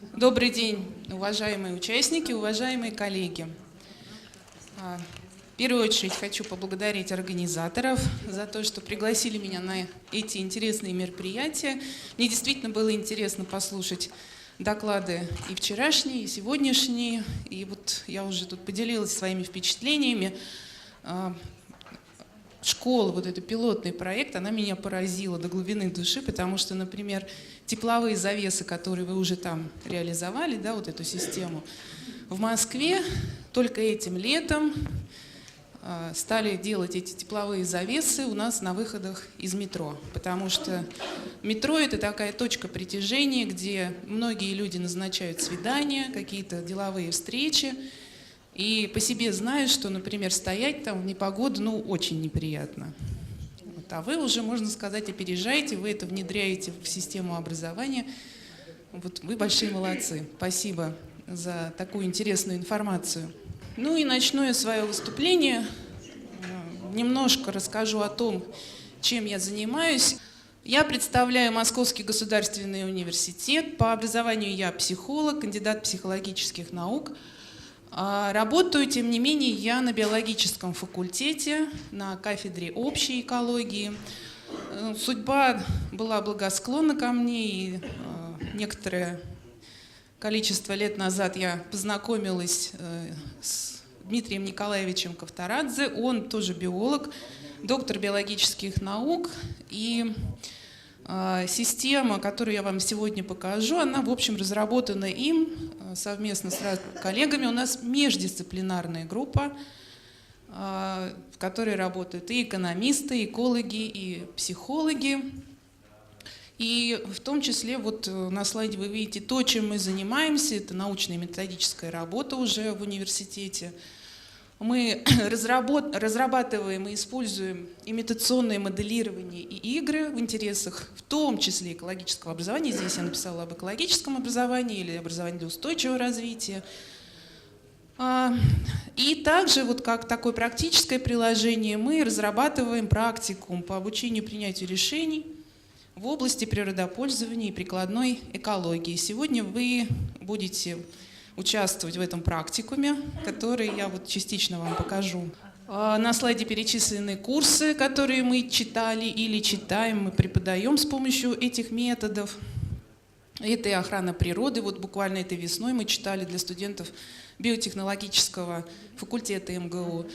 Добрый день, уважаемые участники, уважаемые коллеги. В первую очередь хочу поблагодарить организаторов за то, что пригласили меня на эти интересные мероприятия. Мне действительно было интересно послушать доклады и вчерашние, и сегодняшние. И вот я уже тут поделилась своими впечатлениями. Школа, вот этот пилотный проект, она меня поразила до глубины души, потому что, например, тепловые завесы, которые вы уже там реализовали, да, вот эту систему, в Москве только этим летом стали делать эти тепловые завесы у нас на выходах из метро, потому что метро — это такая точка притяжения, где многие люди назначают свидания, какие-то деловые встречи. И по себе знаю, что, например, стоять там в непогоду, очень неприятно. А вы уже, можно сказать, опережаете, вы это внедряете в систему образования. Вот вы большие молодцы. Спасибо за такую интересную информацию. И начну я свое выступление. Немножко расскажу о том, чем я занимаюсь. Я представляю Московский государственный университет. По образованию я психолог, кандидат психологических наук. Работаю, тем не менее, я на биологическом факультете, на кафедре общей экологии. Судьба была благосклонна ко мне, и некоторое количество лет назад я познакомилась с Дмитрием Николаевичем Ковторадзе. Он тоже биолог, доктор биологических наук. И система, которую я вам сегодня покажу, она, в общем, разработана им совместно с коллегами. У нас междисциплинарная группа, в которой работают и экономисты, и экологи, и психологи. И в том числе вот на слайде вы видите то, чем мы занимаемся. Это научная и методическая работа уже в университете. Мы разрабатываем и используем имитационное моделирование и игры в интересах, в том числе экологического образования. Здесь я написала об экологическом образовании или образовании для устойчивого развития. И также, вот как такое практическое приложение, мы разрабатываем практикум по обучению принятию решений в области природопользования и прикладной экологии. Сегодня вы будете участвовать в этом практикуме, который я вот частично вам покажу. На слайде перечислены курсы, которые мы читали или читаем, мы преподаем с помощью этих методов. Это и охрана природы. Вот буквально этой весной мы читали для студентов биотехнологического факультета МГУ.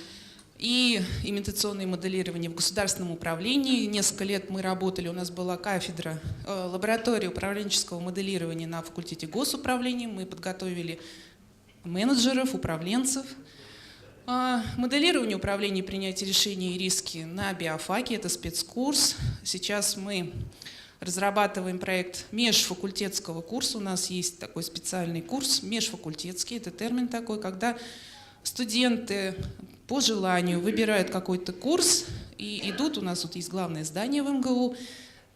И имитационное моделирование в государственном управлении. Несколько лет мы работали, у нас была кафедра, лаборатория управленческого моделирования на факультете госуправления. Мы подготовили менеджеров, управленцев. Моделирование управления и принятия решений и риски на биофаке — это спецкурс. Сейчас мы разрабатываем проект межфакультетского курса. У нас есть такой специальный курс, межфакультетский, это термин такой, когда студенты по желанию выбирают какой-то курс и идут. У нас вот есть главное здание в МГУ,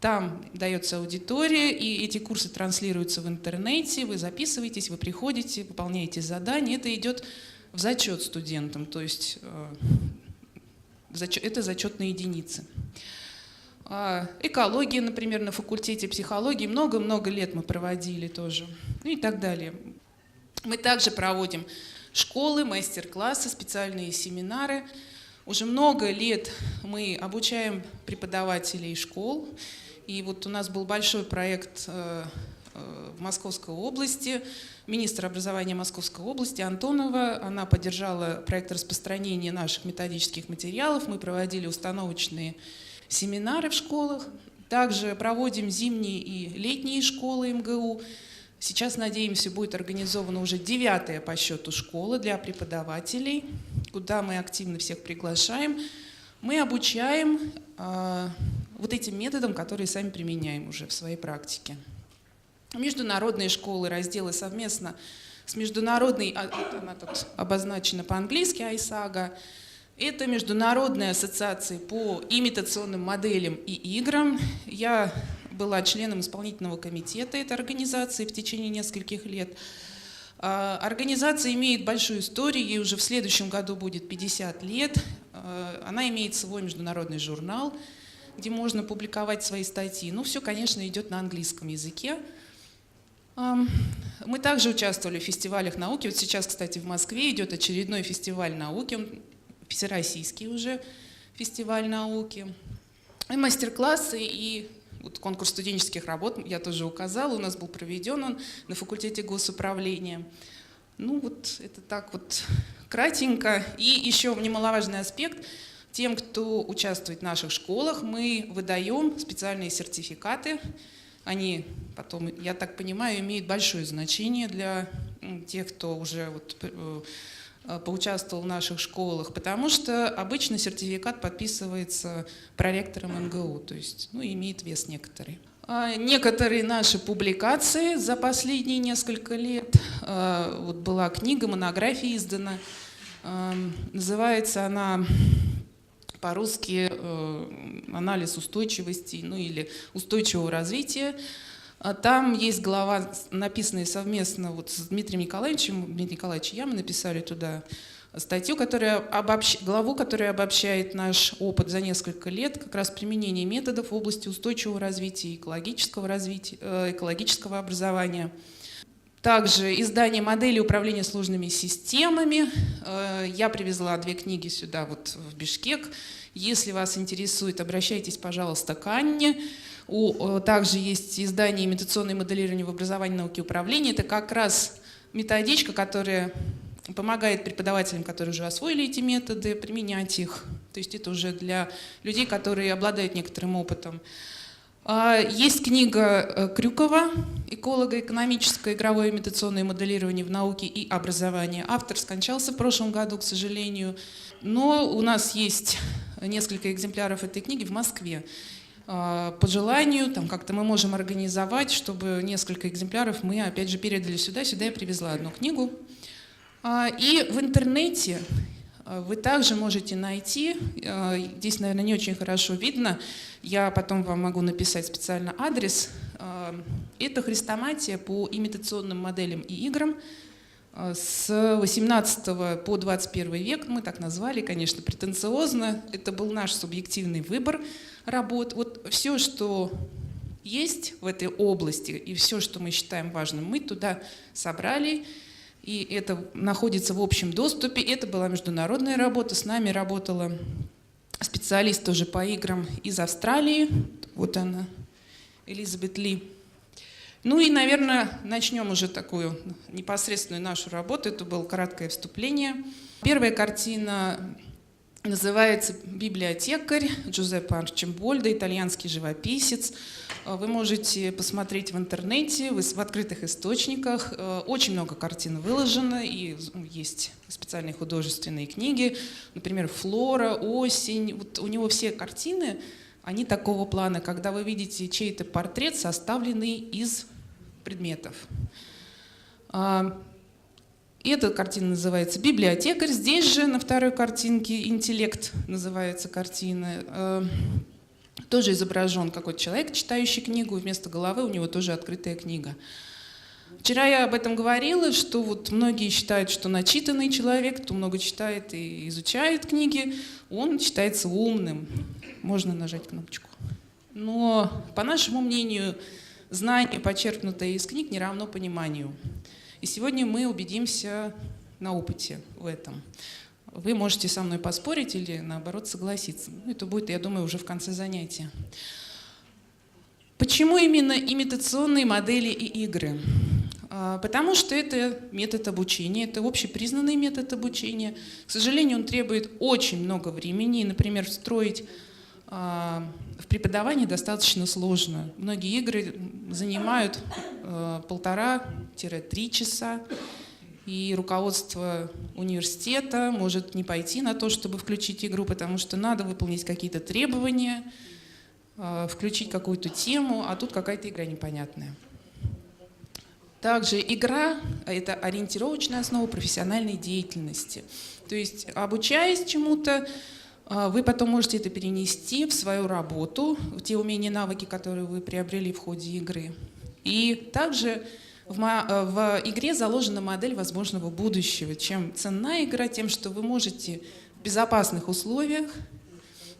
там дается аудитория, и эти курсы транслируются в интернете, вы записываетесь, вы приходите, выполняете задания. Это идет в зачет студентам, то есть это зачетные единицы. Экология, например, на факультете психологии много-много лет мы проводили тоже, и так далее. Мы также проводим школы, мастер-классы, специальные семинары. Уже много лет мы обучаем преподавателей школ. И вот у нас был большой проект в Московской области. Министр образования Московской области Антонова, она поддержала проект распространения наших методических материалов. Мы проводили установочные семинары в школах. Также проводим зимние и летние школы МГУ. Сейчас, надеемся, будет организована уже 9-я по счету школа для преподавателей, куда мы активно всех приглашаем. Мы обучаем вот этим методам, которые сами применяем уже в своей практике. Международные школы, разделы совместно с международной, она тут обозначена по-английски, ISAGA. Это Международная ассоциация по имитационным моделям и играм. Я была членом исполнительного комитета этой организации в течение нескольких лет. Организация имеет большую историю, ей уже в следующем году будет 50 лет. Она имеет свой международный журнал, где можно публиковать свои статьи. Все, конечно, идет на английском языке. Мы также участвовали в фестивалях науки. Вот сейчас, кстати, в Москве идет очередной фестиваль науки, он всероссийский уже фестиваль науки. И мастер-классы, и вот конкурс студенческих работ, я тоже указала, у нас был проведен он на факультете госуправления. Ну вот это так вот кратенько. И еще немаловажный аспект. Тем, кто участвует в наших школах, мы выдаем специальные сертификаты. Они потом, я так понимаю, имеют большое значение для тех, кто уже вот поучаствовал в наших школах, потому что обычно сертификат подписывается проректором МГУ, то есть имеет вес некоторый. Некоторые наши публикации за последние несколько лет, вот была книга, монография издана, называется она по-русски «Анализ устойчивости», или «Устойчивого развития». Там есть глава, написанная совместно вот с Дмитрием Николаевичем. Дмитрий Николаевич и я, мы написали туда статью, главу, которая обобщает наш опыт за несколько лет, как раз применение методов в области устойчивого развития, экологического образования. Также издание модели управления сложными системами. Я привезла 2 книги сюда, вот в Бишкек. Если вас интересует, обращайтесь, пожалуйста, к Анне. Также есть издание «Имитационное моделирование в образовании, науке и управлении». Это как раз методичка, которая помогает преподавателям, которые уже освоили эти методы, применять их. То есть это уже для людей, которые обладают некоторым опытом. Есть книга Крюкова «Эколого-экономическое игровое имитационное моделирование в науке и образовании». Автор скончался в прошлом году, к сожалению, но у нас есть несколько экземпляров этой книги в Москве. По желанию, как-то мы можем организовать, чтобы несколько экземпляров мы, опять же, передали сюда. Сюда я привезла одну книгу. И в интернете вы также можете найти, здесь, наверное, не очень хорошо видно, я потом вам могу написать специально адрес. Это хрестоматия по имитационным моделям и играм с 18 по 21 век. Мы так назвали, конечно, претенциозно. Это был наш субъективный выбор работ. Вот все, что есть в этой области, и все, что мы считаем важным, мы туда собрали. И это находится в общем доступе. Это была международная работа. С нами работала специалист тоже по играм из Австралии. Вот она, Элизабет Ли. И, наверное, начнем уже такую непосредственную нашу работу. Это было краткое вступление. Первая картина называется «Библиотекарь» Джузеппе Арчимбольдо, итальянский живописец. Вы можете посмотреть в интернете, в открытых источниках. Очень много картин выложено, и есть специальные художественные книги. Например, «Флора», «Осень». Вот у него все картины, они такого плана, когда вы видите чей-то портрет, составленный из предметов. Эта картина называется «Библиотекарь». Здесь же на второй картинке «Интеллект» называется картина. Тоже изображен какой-то человек, читающий книгу, вместо головы у него тоже открытая книга. Вчера я об этом говорила, что вот многие считают, что начитанный человек, кто много читает и изучает книги, он считается умным. Можно нажать кнопочку. Но, по нашему мнению, знание, почерпнутое из книг, не равно пониманию. И сегодня мы убедимся на опыте в этом. Вы можете со мной поспорить или, наоборот, согласиться. Это будет, я думаю, уже в конце занятия. Почему именно имитационные модели и игры? Потому что это метод обучения, это общепризнанный метод обучения. К сожалению, он требует очень много времени. Например, встроить в преподавании достаточно сложно. Многие игры занимают 1,5-3 часа. И руководство университета может не пойти на то, чтобы включить игру, потому что надо выполнить какие-то требования, включить какую-то тему, а тут какая-то игра непонятная. Также игра — это ориентировочная основа профессиональной деятельности. То есть, обучаясь чему-то, вы потом можете это перенести в свою работу, в те умения и навыки, которые вы приобрели в ходе игры. И также в игре заложена модель возможного будущего. Чем ценна игра? Тем, что вы можете в безопасных условиях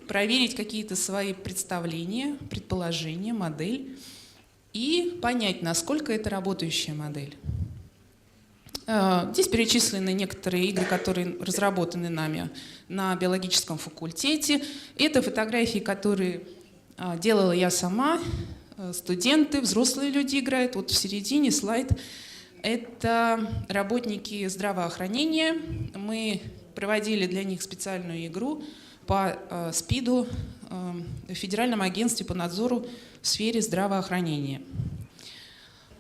проверить какие-то свои представления, предположения, модель. и понять, насколько это работающая модель. Здесь перечислены некоторые игры, которые разработаны нами на биологическом факультете. Это фотографии, которые делала я сама, студенты, взрослые люди играют. Вот в середине слайд. Это работники здравоохранения. Мы проводили для них специальную игру по СПИДу в Федеральном агентстве по надзору в сфере здравоохранения.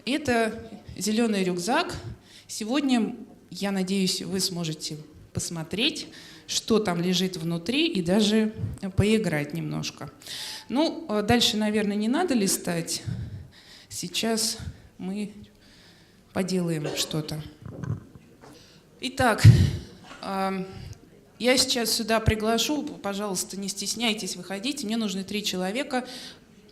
Это зеленый рюкзак. Сегодня, я надеюсь, вы сможете посмотреть, что там лежит внутри, и даже поиграть немножко. Ну, дальше, наверное, не надо листать. Сейчас мы поделаем что-то. Итак, я сейчас сюда приглашу, пожалуйста, не стесняйтесь, выходите. Мне нужны 3 человека.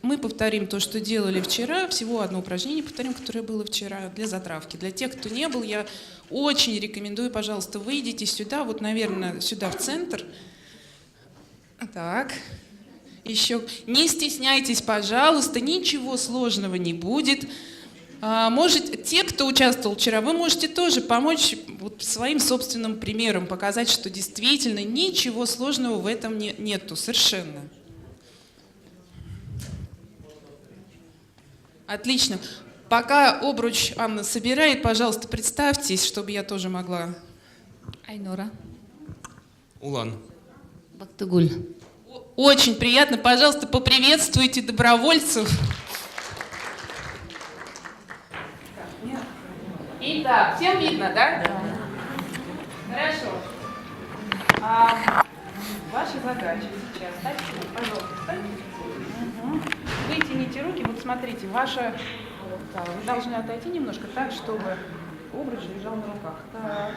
Мы повторим то, что делали вчера, всего одно упражнение повторим, которое было вчера, для затравки. Для тех, кто не был, я очень рекомендую, пожалуйста, выйдите сюда, вот, наверное, сюда в центр. Так, еще. Не стесняйтесь, пожалуйста, ничего сложного не будет. Может, те, кто участвовал вчера, вы можете тоже помочь вот своим собственным примером, показать, что действительно ничего сложного в этом нету, совершенно. Отлично. Пока обруч Анна собирает, пожалуйста, представьтесь, чтобы я тоже могла. Айнора. Улан. Бактыгуль. Очень приятно. Пожалуйста, поприветствуйте добровольцев. Итак, всем видно, да? Да. Хорошо. Ваша задача сейчас. Пожалуйста, встаньте. Вытяните руки, вот смотрите, ваша, вы должны отойти немножко так, чтобы обруч лежал на руках. Так,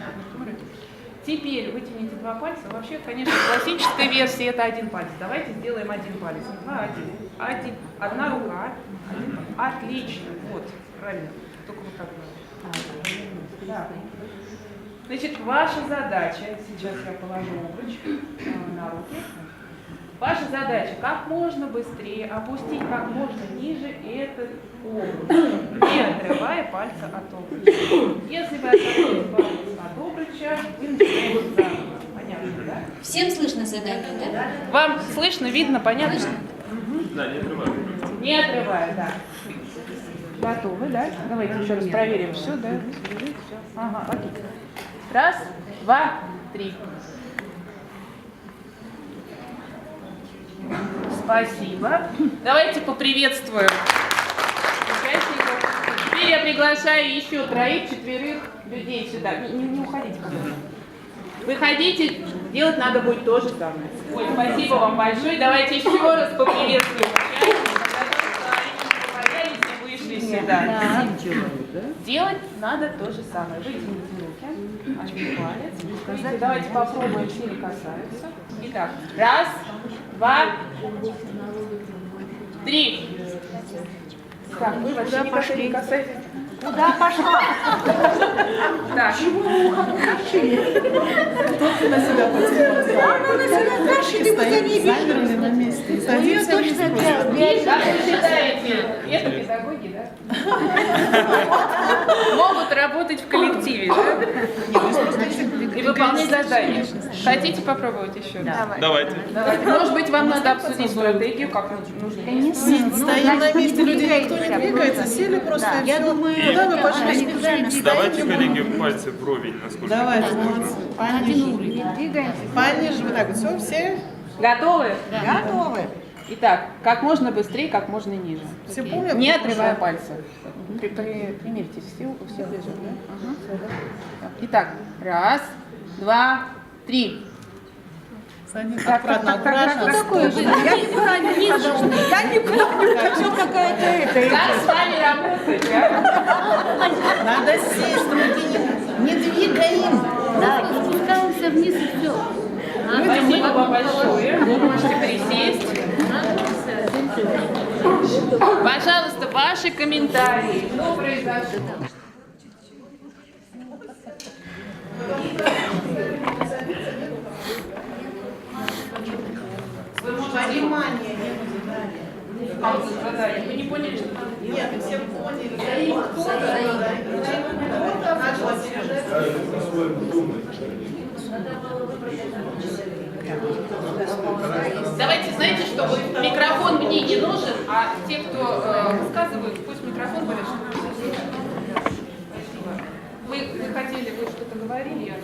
теперь вытяните 2 пальца. Вообще, конечно, в классической версии это 1 палец. Давайте сделаем 1 палец. 2, 1. Одна рука. 1 палец. Отлично. Вот, правильно. Только вот так. Да. Значит, ваша задача, сейчас я положу обруч на руки. Ваша задача как можно быстрее опустить как можно ниже этот обруч, не отрывая пальца от обруча. Если вы отрываете палец от обруча, вы начинаете заново. Понятно, да? Всем слышно задание, да? Вам слышно, видно, понятно? Да, не отрываю. Не отрывая, да. Готовы, да? Давайте еще раз проверим. Все, да? Все. Ага, отлично. 1, 2, 3. Спасибо. Давайте поприветствуем участников. Теперь я приглашаю еще 3-4 людей сюда. Не уходите, пожалуйста. Выходите, делать надо будет то же самое. Ой, спасибо вам большое. Давайте еще раз поприветствуем участников, которые вышли сюда. Делать надо то же самое. Вытяните руки, один палец. Давайте попробуем, все ли касаются. Итак, 1, 2, 3. Так, вы вообще не касаетесь. Куда пошла? Так. Кто на себя потянула? Она на себя тащит, мы за ней бежим. На месте. У нее точно Как вы считаете, это педагоги, да? Могут работать в коллективе, да? И выполнять задания. Хотите попробовать еще? Давайте. Может быть, вам надо обсудить стратегию, как нужно. Стоим на месте, люди никто не двигается, сели просто. Я думаю, куда вы пошли? Давайте, коллеги, пальцы вровень, насколько. Давайте, молодцы. Пониже, вот так вот. Все? Готовы? Готовы. Итак, как можно быстрее, как можно ниже. Все помнят? Не отрывая пальцы. Примерьте, все у всех лежат, да? Ага. Итак, 1, 2, 3. Аккуратно, аккуратно. я не помню, что какая-то это. Как с вами работать, а? Надо сесть, руки не двигаем. Да, и спускаемся вниз и все. Спасибо вам большое. Вы можете присесть. Пожалуйста, ваши комментарии. Что произошло? Вы можете... Внимание, не задание. Вы не поняли, что там? Нет, понятно, все поняли. Кто-то начал Давайте, знаете что, вот микрофон мне не нужен, а те, кто высказывают, пусть микрофон говорят, что Спасибо. Вы хотели, вы что-то говорили, я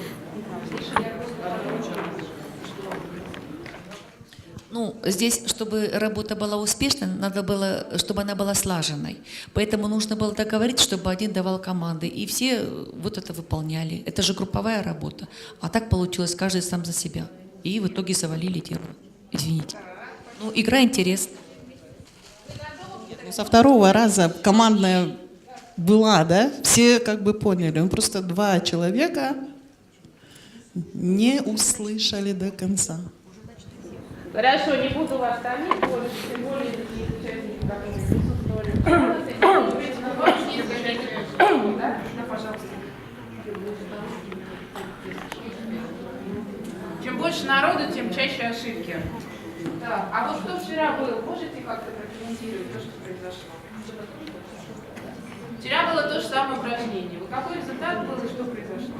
Ну, здесь, чтобы работа была успешной, надо было, чтобы она была слаженной. Поэтому нужно было договориться, чтобы один давал команды, и все вот это выполняли. Это же групповая работа. А так получилось, каждый сам за себя. И в итоге завалили дело. Извините. Ну, игра интересная. Ну, со второго раза командная была, да? Все как бы поняли. Ну, просто 2 человека не услышали до конца. Хорошо, не буду вас томить, тем более такие участники, которые присутствовали. Да, пожалуйста. Чем больше народу, тем чаще ошибки. Так, а вот что вчера было? Можете как-то прокомментировать то, что произошло? Вчера было то же самое упражнение. Вот какой результат был и что произошло?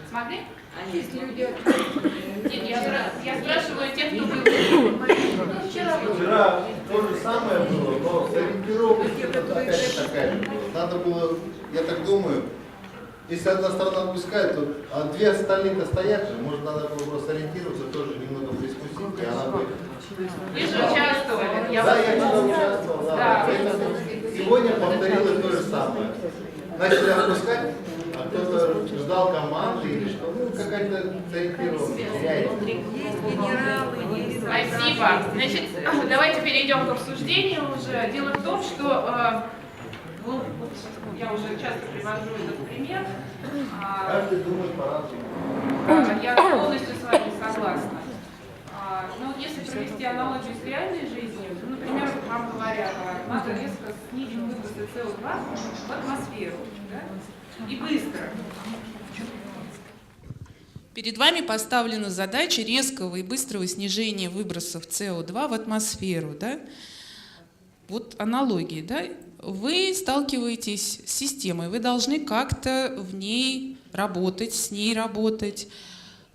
Смогли? Есть люди. Нет, я спрашиваю тех, кто был. Вчера то же самое было, но сориентировка опять такая же. Надо было, я так думаю, если одна сторона отпускает, то а 2 остальные-то стоят же, может надо было просто ориентироваться, тоже немного прискусить, и она будет. Вы же участвовали. Да, я тоже участвовал, да. Поэтому сегодня повторилось то же самое. Начали отпускать, а кто-то ждал команды или что, ну какая-то сориентировка. Спасибо. Значит, давайте перейдем к обсуждению уже. Дело в том, что ну, я уже часто привожу этот пример. Каждый думает по-разному. Я полностью с вами согласна. Но если провести аналогию с реальной жизнью, ну, например, вам говорят, надо резко снизить выбросы СО2 в атмосферу, да? И быстро. Перед вами поставлена задача резкого и быстрого снижения выбросов СО2 в атмосферу. Да? Вот аналогии. Да? Вы сталкиваетесь с системой, вы должны как-то в ней работать, с ней работать.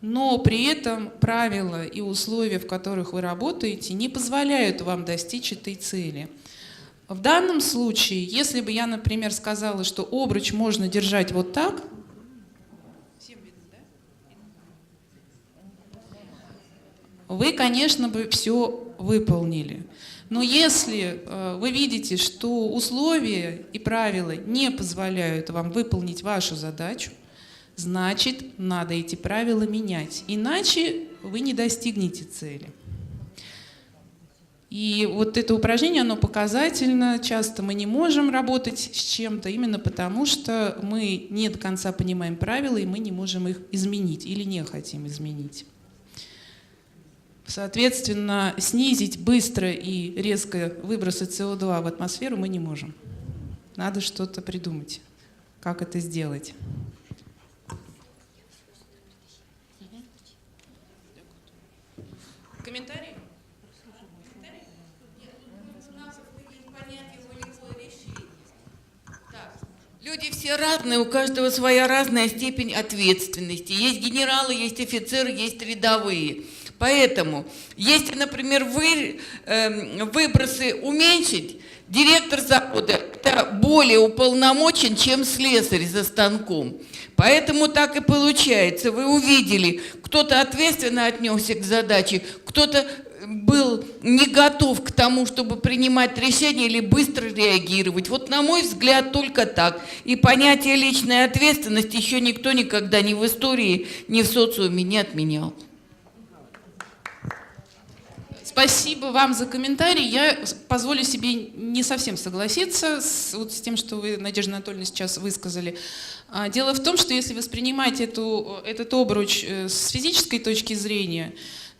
Но при этом правила и условия, в которых вы работаете, не позволяют вам достичь этой цели. В данном случае, если бы я, например, сказала, что обруч можно держать вот так, всем видно, да? Вы, конечно, бы все выполнили. Но если вы видите, что условия и правила не позволяют вам выполнить вашу задачу, значит, надо эти правила менять. Иначе вы не достигнете цели. И вот это упражнение, оно показательно. Часто мы не можем работать с чем-то именно потому, что мы не до конца понимаем правила, и мы не можем их изменить или не хотим изменить. Соответственно, снизить быстро и резко выбросы СО2 в атмосферу мы не можем. Надо что-то придумать, как это сделать. Комментарии? Люди все разные, у каждого своя разная степень ответственности. Есть генералы, есть офицеры, есть рядовые. Поэтому, если, например, выбросы уменьшить, директор завода это более уполномочен, чем слесарь за станком. Поэтому так и получается. Вы увидели, кто-то ответственно отнесся к задаче, кто-то был не готов к тому, чтобы принимать решения или быстро реагировать. Вот, на мой взгляд, только так. И понятие личной ответственности еще никто никогда ни в истории, ни в социуме не отменял. Спасибо вам за комментарий. Я позволю себе не совсем согласиться с тем, что вы, Надежда Анатольевна, сейчас высказали. Дело в том, что если воспринимать этот обруч с физической точки зрения,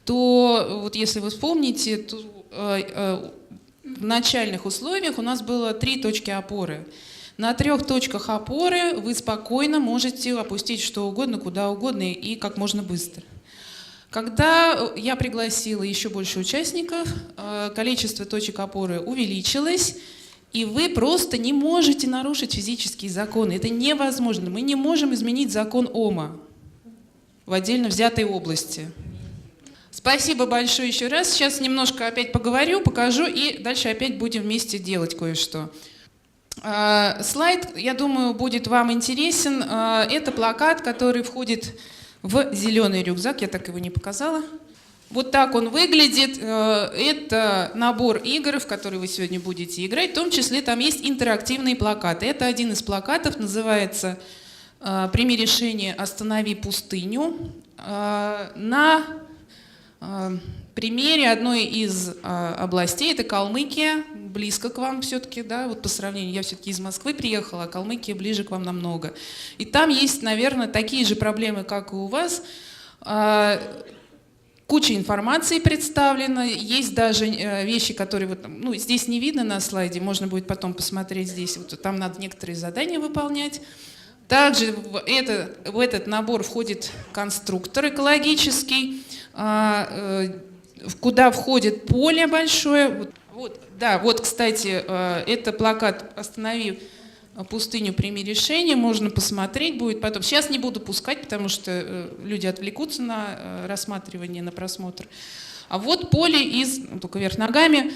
то вот если вы вспомните, то в начальных условиях у нас было 3 точки опоры. На 3 точках опоры вы спокойно можете опустить что угодно, куда угодно и как можно быстро. Когда я пригласила еще больше участников, количество точек опоры увеличилось, и вы просто не можете нарушить физические законы. Это невозможно. Мы не можем изменить закон Ома в отдельно взятой области. Спасибо большое еще раз. Сейчас немножко опять поговорю, покажу, и дальше опять будем вместе делать кое-что. Слайд, я думаю, будет вам интересен. Это плакат, который входит в зеленый рюкзак. Я так его не показала. Вот так он выглядит. Это набор игр, в которые вы сегодня будете играть. В том числе там есть интерактивные плакаты. Это один из плакатов, называется «Прими решение, останови пустыню». На примере одной из областей, это Калмыкия, близко к вам все-таки, да, вот по сравнению, я все-таки из Москвы приехала, а Калмыкия ближе к вам намного. И там есть, наверное, такие же проблемы, как и у вас. Куча информации представлена, есть даже вещи, которые вот, ну, здесь не видно на слайде, можно будет потом посмотреть здесь, вот, там надо некоторые задания выполнять. Также в этот набор входит конструктор экологический, куда входит поле большое. Вот, кстати, это плакат «Останови пустыню, прими решение», можно посмотреть будет потом. Сейчас не буду пускать, потому что люди отвлекутся на рассматривание, на просмотр. А вот поле только вверх ногами,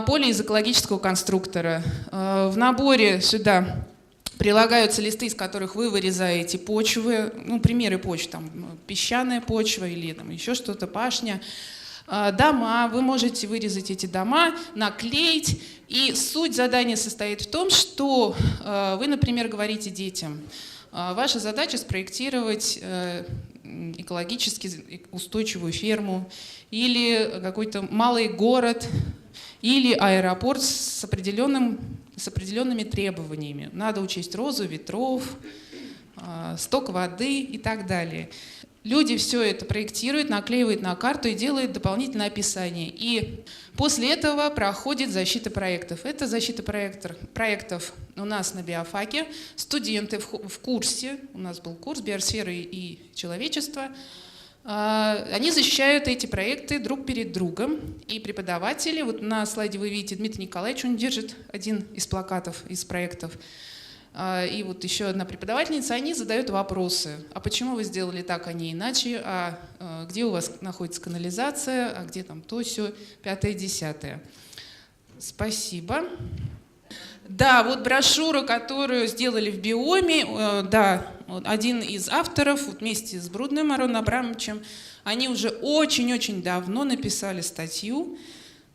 поле из экологического конструктора. В наборе сюда прилагаются листы, из которых вы вырезаете почвы, ну, примеры почв, там, песчаная почва или там, еще что-то, пашня. Дома, вы можете вырезать эти дома, наклеить. И суть задания состоит в том, что вы, например, говорите детям, ваша задача спроектировать экологически устойчивую ферму или какой-то малый город, или аэропорт с определенными требованиями. Надо учесть розу ветров, сток воды и так далее. Люди все это проектируют, наклеивают на карту и делают дополнительное описание. И после этого проходит защита проектов. Это защита проектов у нас на биофаке. Студенты в курсе, у нас был курс «Биосферы и человечество», они защищают эти проекты друг перед другом. И преподаватели, вот на слайде вы видите Дмитрий Николаевич, он держит один из плакатов, из проектов. И вот еще одна преподавательница, они задают вопросы. А почему вы сделали так, а не иначе? А где у вас находится канализация? А где там то, сё, 5-10? Спасибо. Да, вот брошюра, которую сделали в Биоме, да, один из авторов вот вместе с Брудным Ароном Абрамовичем, они уже очень-очень давно написали статью.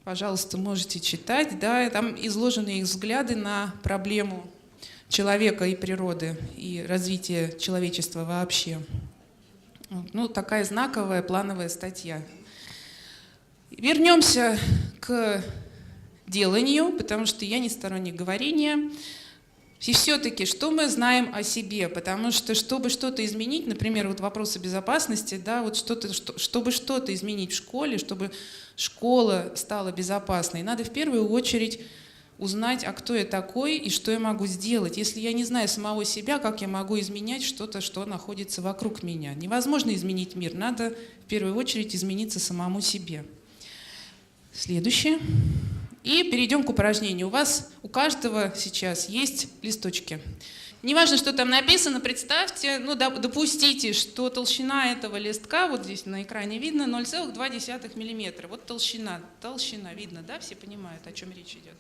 Пожалуйста, можете читать. Да, там изложены их взгляды на проблему человека и природы, и развития человечества вообще. Ну, такая знаковая плановая статья. Вернемся к деланию, потому что я не сторонник говорения. И все-таки, что мы знаем о себе? Потому что, чтобы что-то изменить, например, вот вопросы безопасности, да, вот чтобы что-то изменить в школе, чтобы школа стала безопасной, надо в первую очередь узнать, а кто я такой и что я могу сделать. Если я не знаю самого себя, как я могу изменять что-то, что находится вокруг меня? Невозможно изменить мир, надо в первую очередь измениться самому себе. Следующее. И перейдем к упражнению. У каждого сейчас есть листочки. Неважно, что там написано, представьте, ну, допустите, что толщина этого листка, вот здесь на экране видно, 0,2 мм. Вот толщина видно, да, все понимают, о чем речь идет.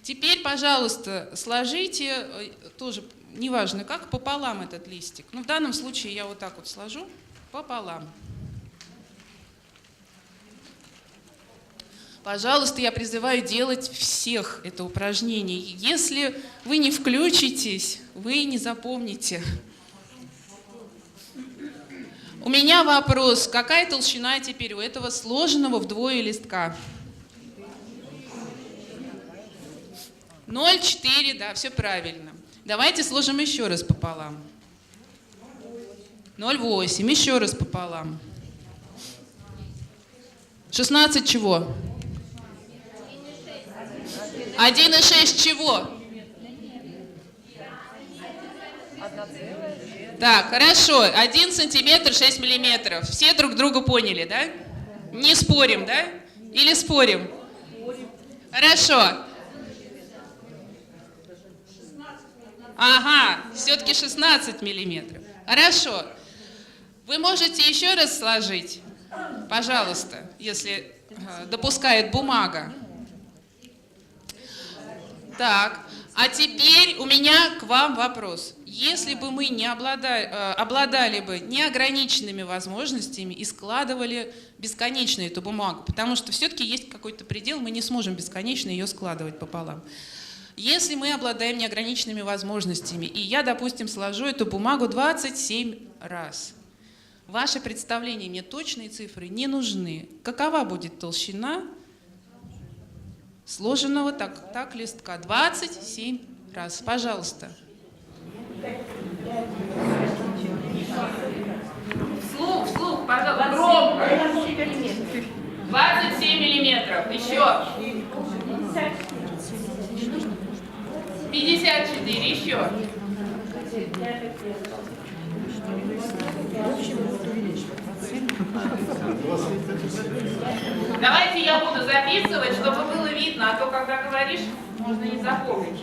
Теперь, пожалуйста, сложите, тоже неважно как, пополам этот листик. Ну, в данном случае я вот так вот сложу, пополам. Пожалуйста, я призываю делать всех это упражнение. Если вы не включитесь, вы не запомните. У меня вопрос, какая толщина теперь у этого сложенного вдвое листка? 0,4, да, все правильно. Давайте сложим еще раз пополам. 0,8, еще раз пополам. 16 чего? 1,6 чего? Так, хорошо. 1 сантиметр 6 миллиметров. Все друг друга поняли, да? Не спорим, да? Или спорим? Хорошо. Ага, все-таки 16 миллиметров. Хорошо. Вы можете еще раз сложить, пожалуйста, если допускает бумага. Так, а теперь у меня к вам вопрос. Если бы мы не обладали бы неограниченными возможностями и складывали бесконечно эту бумагу, потому что все-таки есть какой-то предел, мы не сможем бесконечно ее складывать пополам. Если мы обладаем неограниченными возможностями, и я, допустим, сложу эту бумагу 27 раз, ваши представления, мне точные цифры не нужны. Какова будет толщина сложенного так листка? 27 раз. Пожалуйста. Вслух, пожалуйста, громко. 27 миллиметров. Еще. 54. Еще. Давайте я буду записывать, чтобы было видно, а то, когда говоришь, можно не запомнить.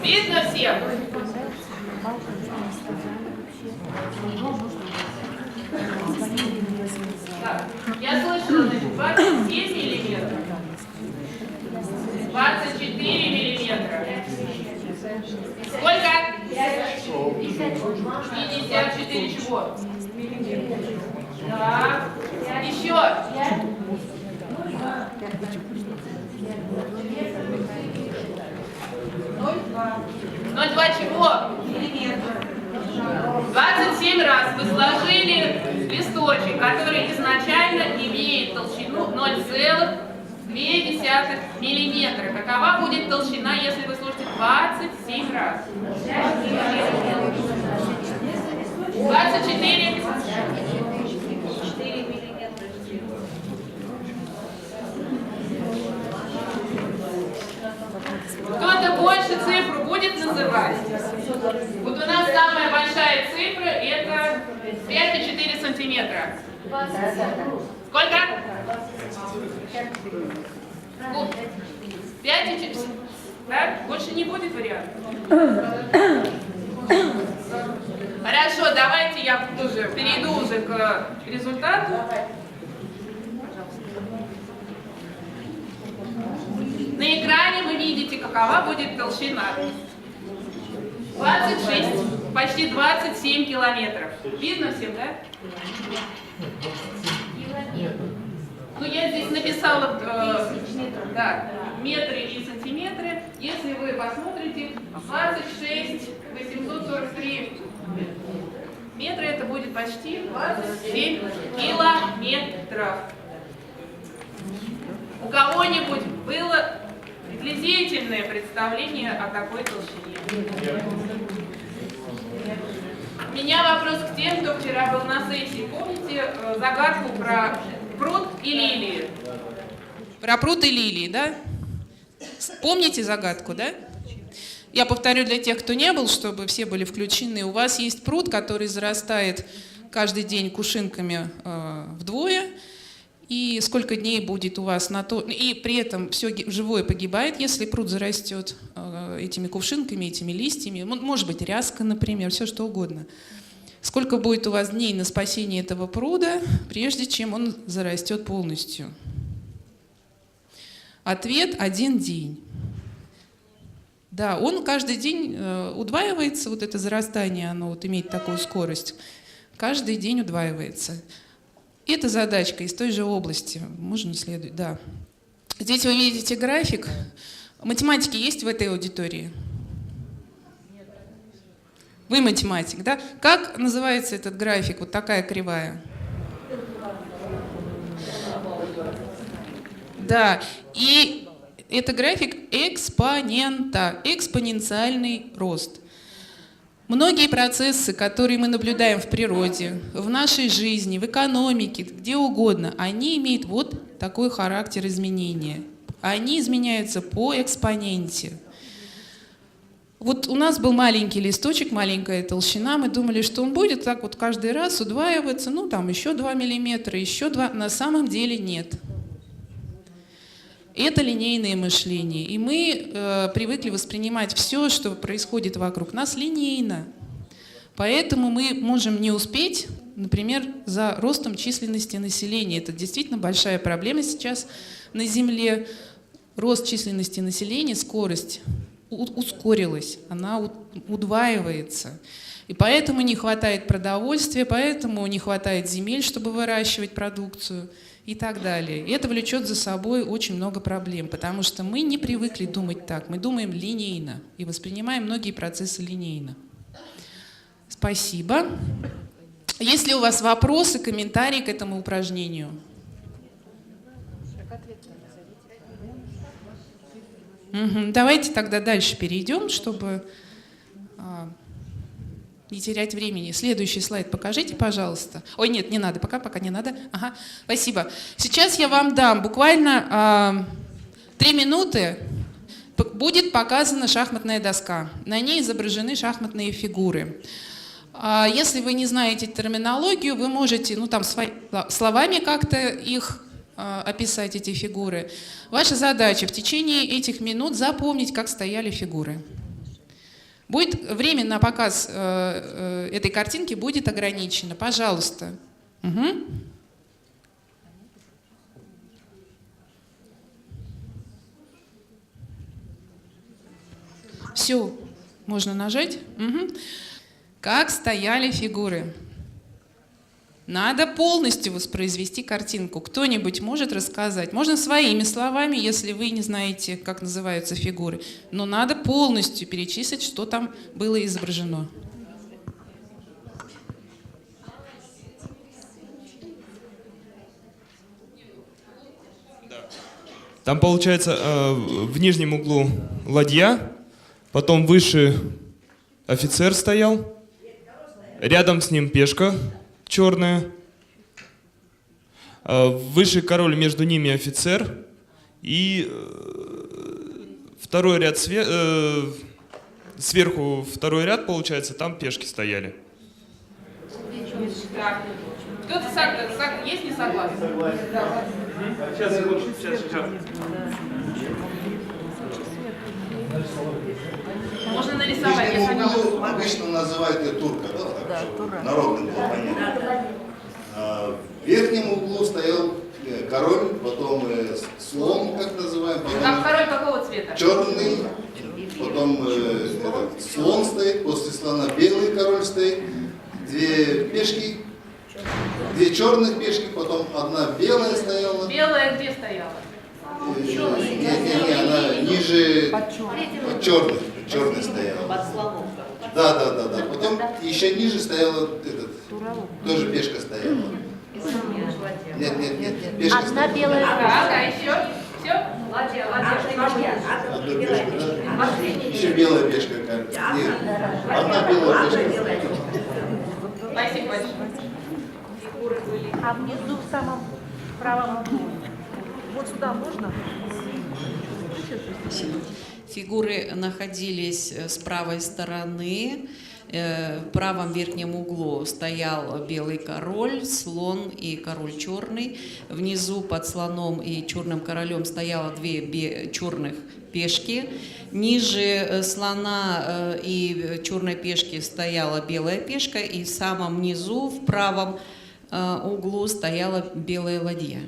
Видно всем? Так, я слышала, значит, 27 миллиметров, 24 миллиметра. Сколько? 54 чего? Так, еще. 0,2 чего? 27 раз вы сложили листочек, который изначально имеет толщину 0,2 миллиметра. Какова будет толщина, если вы сложите 27 раз? 24. Кто-то больше цифру будет называть? Вот у нас самая большая цифра — это 5,4 сантиметра. Сколько? 5,4. Так? Больше не будет вариантов? Хорошо, давайте я тоже перейду уже к результату. На экране вы видите, какова будет толщина. 26, почти 27 километров. Видно всем, да? Ну, я здесь написала метры и сантиметры. Если вы посмотрите, 26 843 метра, это будет почти 27 километров. У кого-нибудь было приблизительное представление о такой толщине? У меня вопрос к тем, кто вчера был на сессии. Помните загадку про пруд и лилии? Про пруд и лилии, да? Помните загадку, да? Я повторю для тех, кто не был, чтобы все были включены. У вас есть пруд, который зарастает каждый день кувшинками вдвое. И сколько дней будет у вас на то, и при этом все живое погибает, если пруд зарастет этими кувшинками, этими листьями, может быть ряска, например, все что угодно. Сколько будет у вас дней на спасение этого пруда, прежде чем он зарастет полностью? Ответ — 1 день. Да, он каждый день удваивается, вот это зарастание, оно вот имеет такую скорость, каждый день удваивается. Это задачка из той же области. Можно следовать? Да. Здесь вы видите график. Математики есть в этой аудитории? Вы математик, да? Как называется этот график? Вот такая кривая. Да. И это график экспонента, экспоненциальный рост. Многие процессы, которые мы наблюдаем в природе, в нашей жизни, в экономике, где угодно, они имеют вот такой характер изменения. они изменяются по экспоненте. Вот у нас был маленький листочек, маленькая толщина, мы думали, что он будет так вот каждый раз удваиваться, ну там еще 2 миллиметра, еще 2, на самом деле нет. Это линейное мышление, и мы привыкли воспринимать все, что происходит вокруг нас, линейно. Поэтому мы можем не успеть, например, за ростом численности населения. Это действительно большая проблема сейчас на Земле. Рост численности населения, скорость ускорилась, она удваивается. И поэтому не хватает продовольствия, поэтому не хватает земель, чтобы выращивать продукцию и так далее. И это влечет за собой очень много проблем, потому что мы не привыкли думать так, мы думаем линейно и воспринимаем многие процессы линейно. Спасибо. Есть ли у вас вопросы, комментарии к этому упражнению? Давайте тогда дальше перейдем, чтобы не терять времени. Следующий слайд покажите, пожалуйста. Ой, нет, не надо, пока не надо. Ага, спасибо. Сейчас я вам дам буквально 3 минуты. Будет показана шахматная доска. На ней изображены шахматные фигуры. Если вы не знаете терминологию, вы можете, ну, там, словами как-то их описать, эти фигуры. Ваша задача в течение этих минут запомнить, как стояли фигуры. Будет время на показ этой картинки будет ограничено. Пожалуйста. Угу. Все, можно нажать. Угу. Как стояли фигуры. Надо полностью воспроизвести картинку. Кто-нибудь может рассказать? Можно своими словами, если вы не знаете, как называются фигуры. Но надо полностью перечислить, что там было изображено. Там получается в нижнем углу ладья, потом выше офицер стоял, рядом с ним пешка черная, выше король, между ними офицер, и второй ряд сверху второй ряд, получается, там пешки стояли. Кто-то есть не согласен? Сейчас. Можно нарисовать, я согласна. Обычно называют ее турка, да? Так, народным было понятно. В верхнем углу стоял король, потом слон, как называем, потом Король какого цвета? черный, потом слон стоит, после слона белый король стоит, 2 пешки, 2 черных пешки, потом одна белая стояла. Белая где стояла? Не, она ниже под черный стояла. Под слоном. Да. Потом еще ниже стояла тоже пешка стояла. Нет, пешка Одна стояла. белая. Да, еще. Все? Одна пешка, да? Еще белая пешка. Нет, одна белая пешка. Спасибо большое. А внизу в самом правом углу. Вот сюда можно? Фигуры находились с правой стороны. В правом верхнем углу стоял белый король, слон и король черный. Внизу под слоном и черным королем стояло 2 черных пешки. Ниже слона и черной пешки стояла белая пешка. И в самом низу, в правом углу, стояла белая ладья.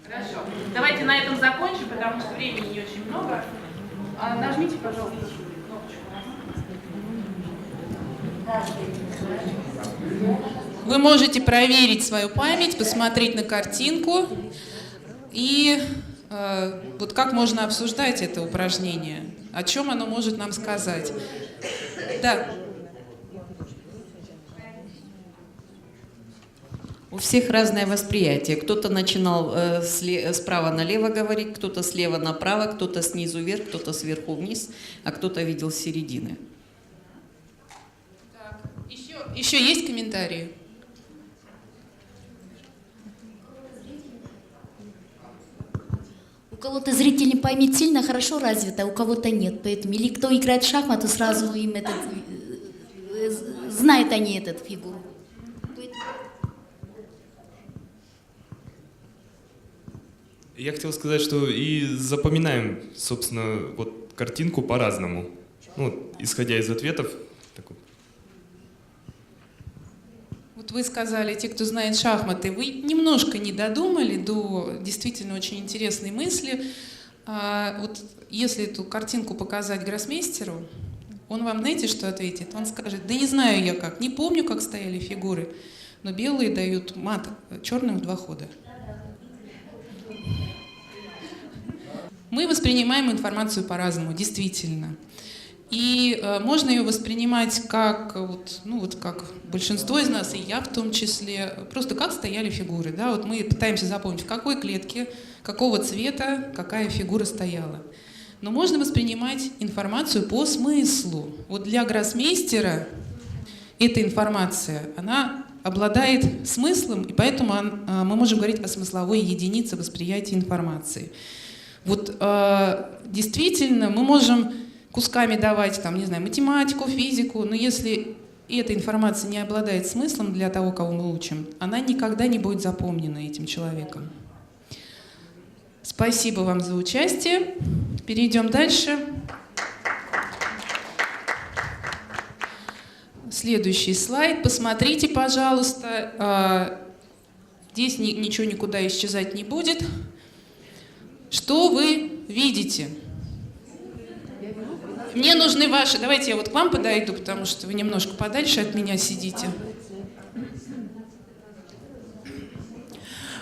Хорошо. Давайте на этом закончим, потому что времени не очень много. Нажмите, пожалуйста, кнопочку. Вы можете проверить свою память, посмотреть на картинку и вот как можно обсуждать это упражнение, о чем оно может нам сказать. Да. У всех разное восприятие. Кто-то начинал справа налево говорить, кто-то слева направо, кто-то снизу вверх, кто-то сверху вниз, а кто-то видел с середины. Так. Еще есть комментарии? У кого-то зрительная память сильно хорошо развита, а у кого-то нет. Поэтому или кто играет в шахматы, сразу им знают они эту фигуру. Я хотел сказать, что и запоминаем, собственно, вот картинку по-разному. Ну, исходя из ответов. Такой. Вот вы сказали, те, кто знает шахматы, вы немножко не додумали до действительно очень интересной мысли. Вот если эту картинку показать гроссмейстеру, он вам, знаете, что ответит? Он скажет: да не знаю я как, не помню, как стояли фигуры, но белые дают мат черным в 2 хода. Мы воспринимаем информацию по-разному, действительно. И можно ее воспринимать как, как большинство из нас, и я в том числе, просто как стояли фигуры. Да? Вот мы пытаемся запомнить, в какой клетке, какого цвета, какая фигура стояла. Но можно воспринимать информацию по смыслу. Вот для гроссмейстера эта информация, она обладает смыслом, и поэтому мы можем говорить о смысловой единице восприятия информации. Вот действительно мы можем кусками давать, там, не знаю, математику, физику, но если эта информация не обладает смыслом для того, кого мы учим, она никогда не будет запомнена этим человеком. Спасибо вам за участие. Перейдем дальше. Следующий слайд. Посмотрите, пожалуйста. Здесь ничего никуда исчезать не будет. Что вы видите? Мне нужны ваши... Давайте я вот к вам подойду, потому что вы немножко подальше от меня сидите.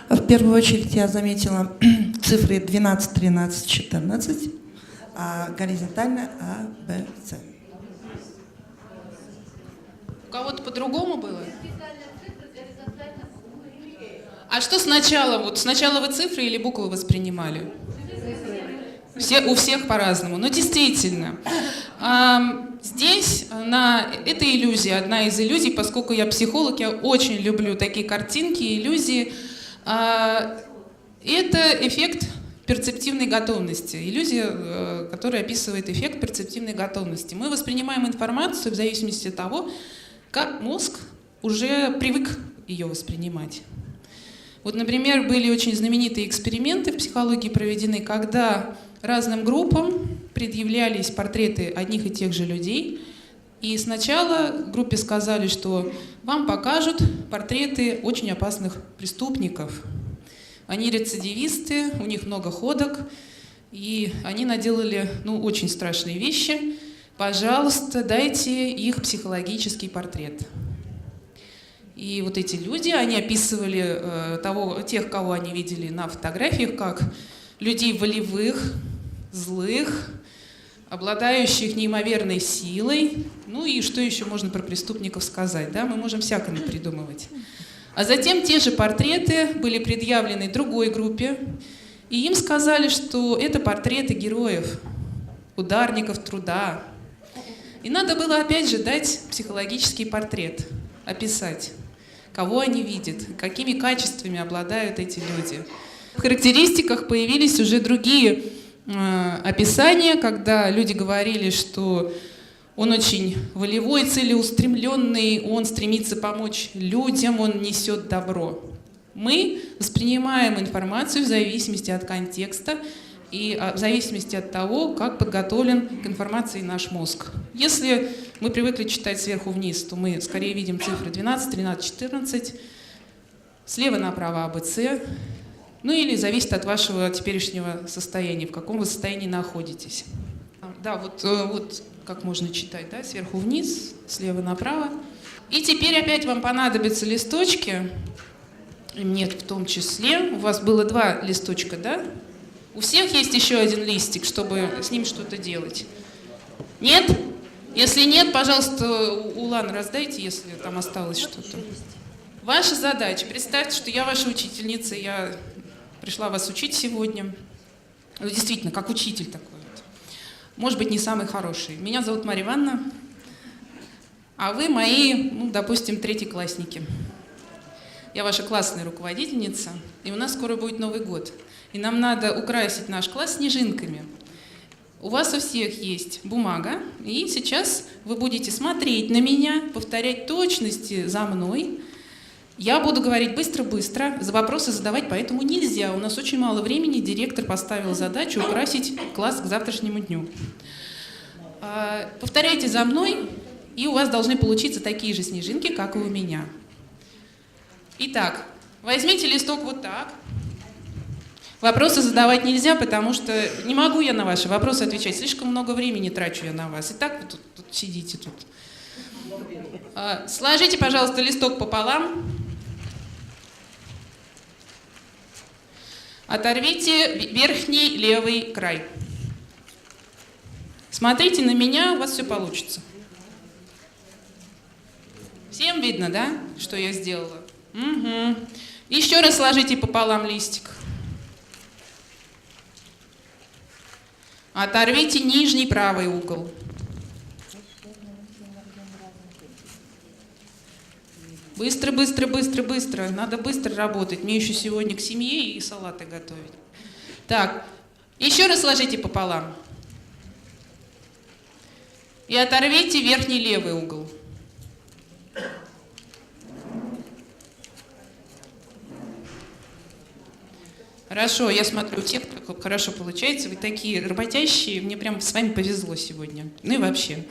В первую очередь я заметила цифры 12, 13, 14, а горизонтально А, Б, С. У кого-то по-другому было? А что сначала? Вот сначала вы цифры или буквы воспринимали? У всех по-разному. Но действительно, здесь это иллюзия, одна из иллюзий, поскольку я психолог, я очень люблю такие картинки, иллюзии. Это эффект перцептивной готовности. Иллюзия, которая описывает эффект перцептивной готовности. Мы воспринимаем информацию в зависимости от того, как мозг уже привык ее воспринимать. Вот, например, были очень знаменитые эксперименты в психологии проведены, когда разным группам предъявлялись портреты одних и тех же людей. И сначала группе сказали, что вам покажут портреты очень опасных преступников. Они рецидивисты, у них много ходок, и они наделали очень страшные вещи. Пожалуйста, дайте их психологический портрет. И вот эти люди, они описывали тех, кого они видели на фотографиях, как людей волевых, злых, обладающих неимоверной силой. Ну и что еще можно про преступников сказать? Да? Мы можем всякое придумывать. А затем те же портреты были предъявлены другой группе, и им сказали, что это портреты героев, ударников труда. И надо было опять же дать психологический портрет, описать, кого они видят, какими качествами обладают эти люди. В характеристиках появились уже другие описания, когда люди говорили, что он очень волевой, целеустремленный, он стремится помочь людям, он несет добро. Мы воспринимаем информацию в зависимости от контекста и в зависимости от того, как подготовлен к информации наш мозг. Если мы привыкли читать сверху вниз, то мы скорее видим цифры 12, 13, 14, слева направо АБЦ, или зависит от вашего теперешнего состояния, в каком вы состоянии находитесь. Да, вот как можно читать, да, сверху вниз, слева направо. И теперь опять вам понадобятся листочки, и мне в том числе. У вас было 2 листочка, да? У всех есть еще один листик, чтобы с ним что-то делать? Нет? Если нет, пожалуйста, Улан раздайте, если там осталось что-то. Ваша задача. Представьте, что я ваша учительница, я пришла вас учить сегодня. Действительно, как учитель такой. Может быть, не самый хороший. Меня зовут Мария Ивановна, а вы мои, допустим, третьеклассники. Я ваша классная руководительница, и у нас скоро будет Новый год. И нам надо украсить наш класс снежинками. У вас у всех есть бумага, и сейчас вы будете смотреть на меня, повторять точности за мной. Я буду говорить быстро-быстро, за вопросы задавать, поэтому нельзя. У нас очень мало времени, директор поставил задачу украсить класс к завтрашнему дню. Повторяйте за мной, и у вас должны получиться такие же снежинки, как и у меня. Итак, возьмите листок вот так. Вопросы задавать нельзя, потому что не могу я на ваши вопросы отвечать. Слишком много времени трачу я на вас. И так вы тут сидите тут. Сложите, пожалуйста, листок пополам. Оторвите верхний левый край. Смотрите на меня, у вас все получится. Всем видно, да, что я сделала? Угу. Еще раз сложите пополам листик. Оторвите нижний правый угол. Быстро, быстро, быстро, быстро. Надо быстро работать. Мне еще сегодня к семье и салаты готовить. Так, еще раз сложите пополам. И оторвите верхний левый угол. Хорошо, я смотрю, у тех, кто хорошо получается, вы такие работящие, мне прям с вами повезло сегодня. Ну и вообще.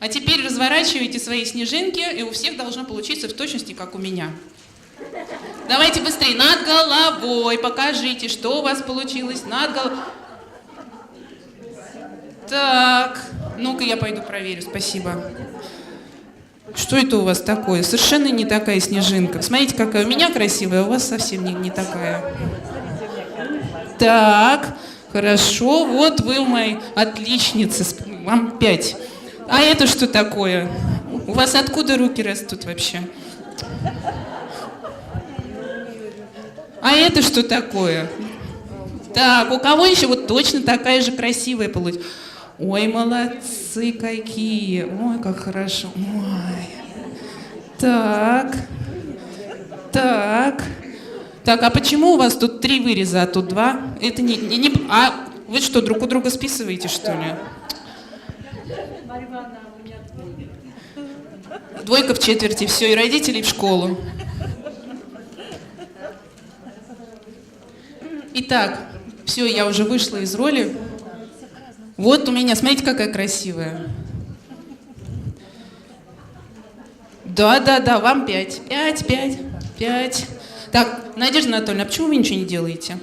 А теперь разворачивайте свои снежинки, и у всех должно получиться в точности, как у меня. Давайте быстрее. Над головой покажите, что у вас получилось. Над головой. Так, ну-ка я пойду проверю, спасибо. Что это у вас такое? Совершенно не такая снежинка. Смотрите, какая у меня красивая, а у вас совсем не такая. Так, хорошо, вот вы у моей отличницы, вам 5. А это что такое? У вас откуда руки растут вообще? А это что такое? Так, у кого еще вот точно такая же красивая получилась? Ой, молодцы какие! Ой, как хорошо! Ой. Так, так. Так, а почему у вас тут 3 выреза, а тут 2? Это не... А вы что, друг у друга списываете, что ли? Двойка в четверти, все, и родителей в школу. Итак, все, я уже вышла из роли. Вот у меня, смотрите, какая красивая. Да, вам 5. 5. Так, Надежда Анатольевна, а почему вы ничего не делаете?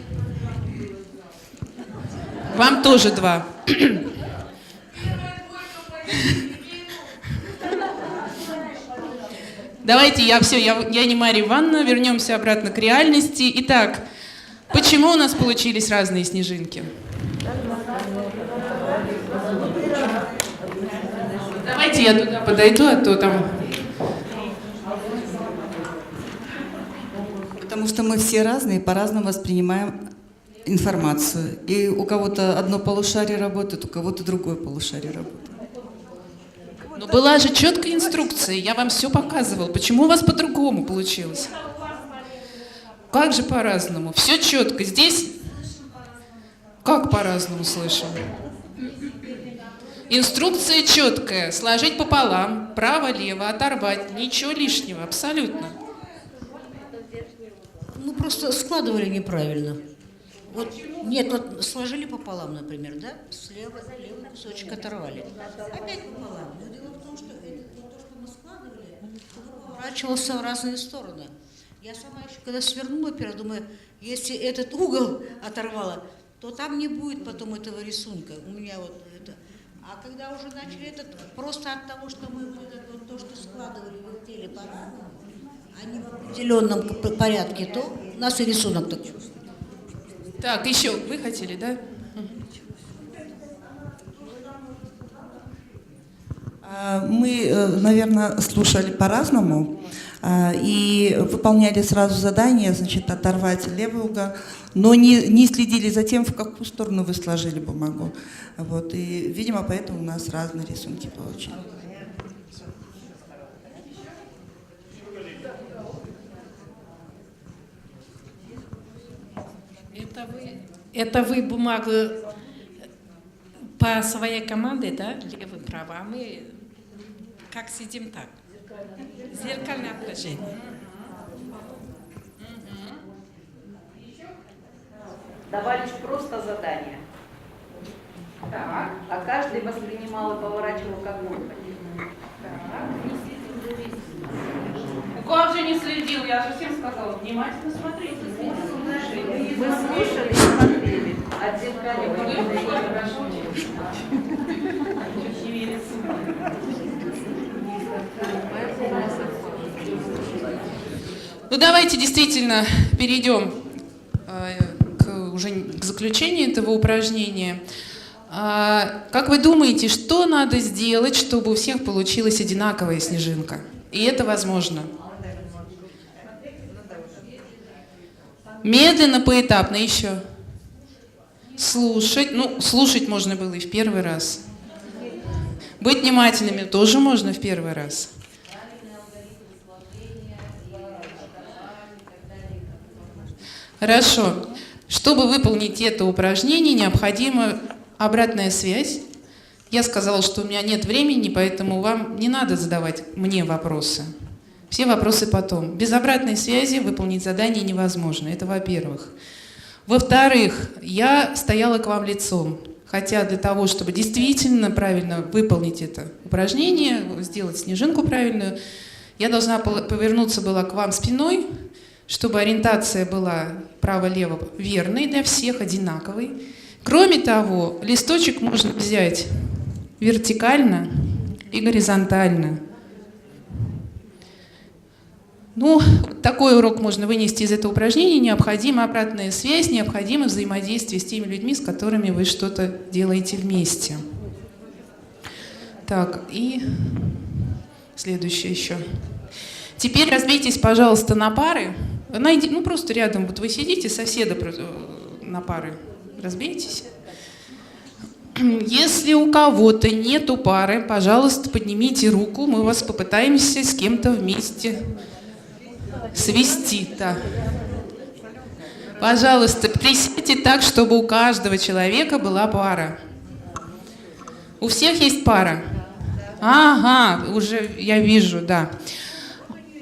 Вам тоже 2. Давайте я не Марья Ивановна, вернемся обратно к реальности. Итак, почему у нас получились разные снежинки? Давайте я туда подойду, а то там... Потому что мы все разные, по-разному воспринимаем информацию. И у кого-то одно полушарие работает, у кого-то другое полушарие работает. Но была же четкая инструкция, я вам все показывала. Почему у вас по-другому получилось? Как же по-разному? Все четко. Здесь как по-разному слышим? Инструкция четкая. Сложить пополам, право-лево, оторвать. Ничего лишнего, абсолютно. Ну, просто складывали неправильно. Вот, нет, вот сложили пополам, например, да? Слева левый кусочек оторвали. Опять пополам. Но дело в том, что то, что мы складывали, поворачивался в разные стороны. Я сама еще, когда свернула перо, думаю, если этот угол оторвала, то там не будет потом этого рисунка. У меня вот это. А когда уже начали этот, просто от того, что мы вот то, что складывали, вертели по-разному, а не в определенном порядке, то у нас и рисунок такой. Так, еще вы хотели, да? Мы, наверное, слушали по-разному и выполняли сразу задание, значит, оторвать левый угол, но не следили за тем, в какую сторону вы сложили бумагу. Вот, и, видимо, поэтому у нас разные рисунки получились. Это вы бумагу по своей команде, да, лево-право, а мы как сидим так. Зеркальное отражение. Давались просто задания. Так. А каждый воспринимал и поворачивал как мог. Ну как же не следил? Я же всем сказала, внимательно смотрите. Мы слушали и смотрели. Отзеркаливали. Хорошо. Не верится. Ну давайте действительно перейдем уже к заключению этого упражнения. Как вы думаете, что надо сделать, чтобы у всех получилась одинаковая снежинка? И это возможно. Медленно, поэтапно еще. Слушать. Ну, слушать можно было и в первый раз. Быть внимательными тоже можно в первый раз. Хорошо. Чтобы выполнить это упражнение, необходима обратная связь. Я сказала, что у меня нет времени, поэтому вам не надо задавать мне вопросы. Все вопросы потом. Без обратной связи выполнить задание невозможно. Это во-первых. Во-вторых, я стояла к вам лицом. Хотя для того, чтобы действительно правильно выполнить это упражнение, сделать снежинку правильную, я должна повернуться была к вам спиной, чтобы ориентация была право-лево верной для всех, одинаковой. Кроме того, листочек можно взять вертикально и горизонтально. Ну, такой урок можно вынести из этого упражнения. Необходима обратная связь, необходимо взаимодействие с теми людьми, с которыми вы что-то делаете вместе. Так, и следующее еще. Теперь разбейтесь, пожалуйста, на пары. Ну, просто рядом, вот вы сидите, соседа на пары. Разбейтесь. Если у кого-то нету пары, пожалуйста, поднимите руку, мы вас попытаемся с кем-то вместе свести. Да. Пожалуйста, присядьте так, чтобы у каждого человека была пара. У всех есть пара? Ага, уже я вижу, да.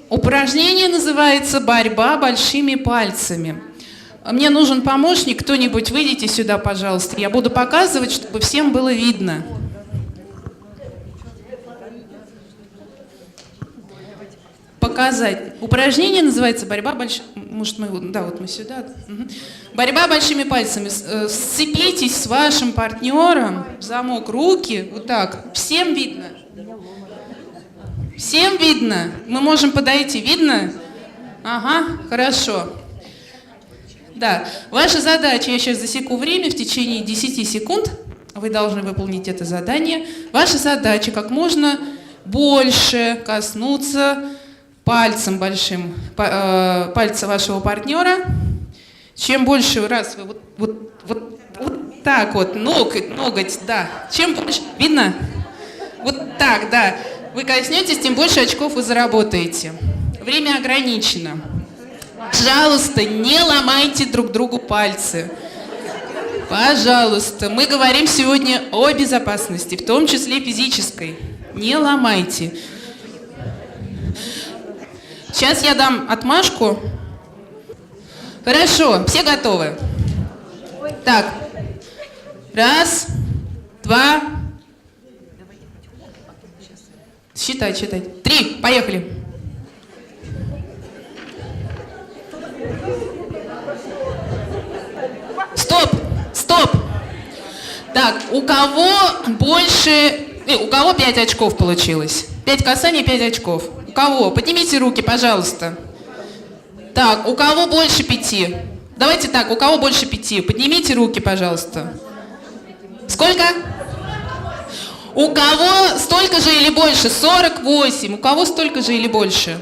Упражнение называется «Борьба большими пальцами». Мне нужен помощник, кто-нибудь выйдите сюда, пожалуйста. Я буду показывать, чтобы всем было видно. Показать. Упражнение называется «Борьба большими...» Может, мы... Да, вот мы сюда. Угу. «Борьба большими пальцами». Сцепитесь с вашим партнером в замок руки. Вот так. Всем видно? Всем видно? Мы можем подойти. Видно? Ага, хорошо. Да, ваша задача, я сейчас засеку время, в течение 10 секунд вы должны выполнить это задание. Ваша задача как можно больше коснуться пальцем большим, пальца вашего партнера. Чем больше раз вы вот так вот, ноготь, да. Чем больше, видно? Вот так, да. Вы коснетесь, тем больше очков вы заработаете. Время ограничено. Пожалуйста, не ломайте друг другу пальцы. Пожалуйста, мы говорим сегодня о безопасности, в том числе физической. Не ломайте. Сейчас я дам отмашку. Хорошо, все готовы? Так, раз, два, считай. 3, поехали. Стоп. Так, у кого 5 очков получилось? 5 касаний, 5 очков. У кого? Поднимите руки, пожалуйста. Так, у кого больше 5? Давайте так, у кого больше 5? Поднимите руки, пожалуйста. Сколько? У кого столько же или больше? 48. У кого столько же или больше?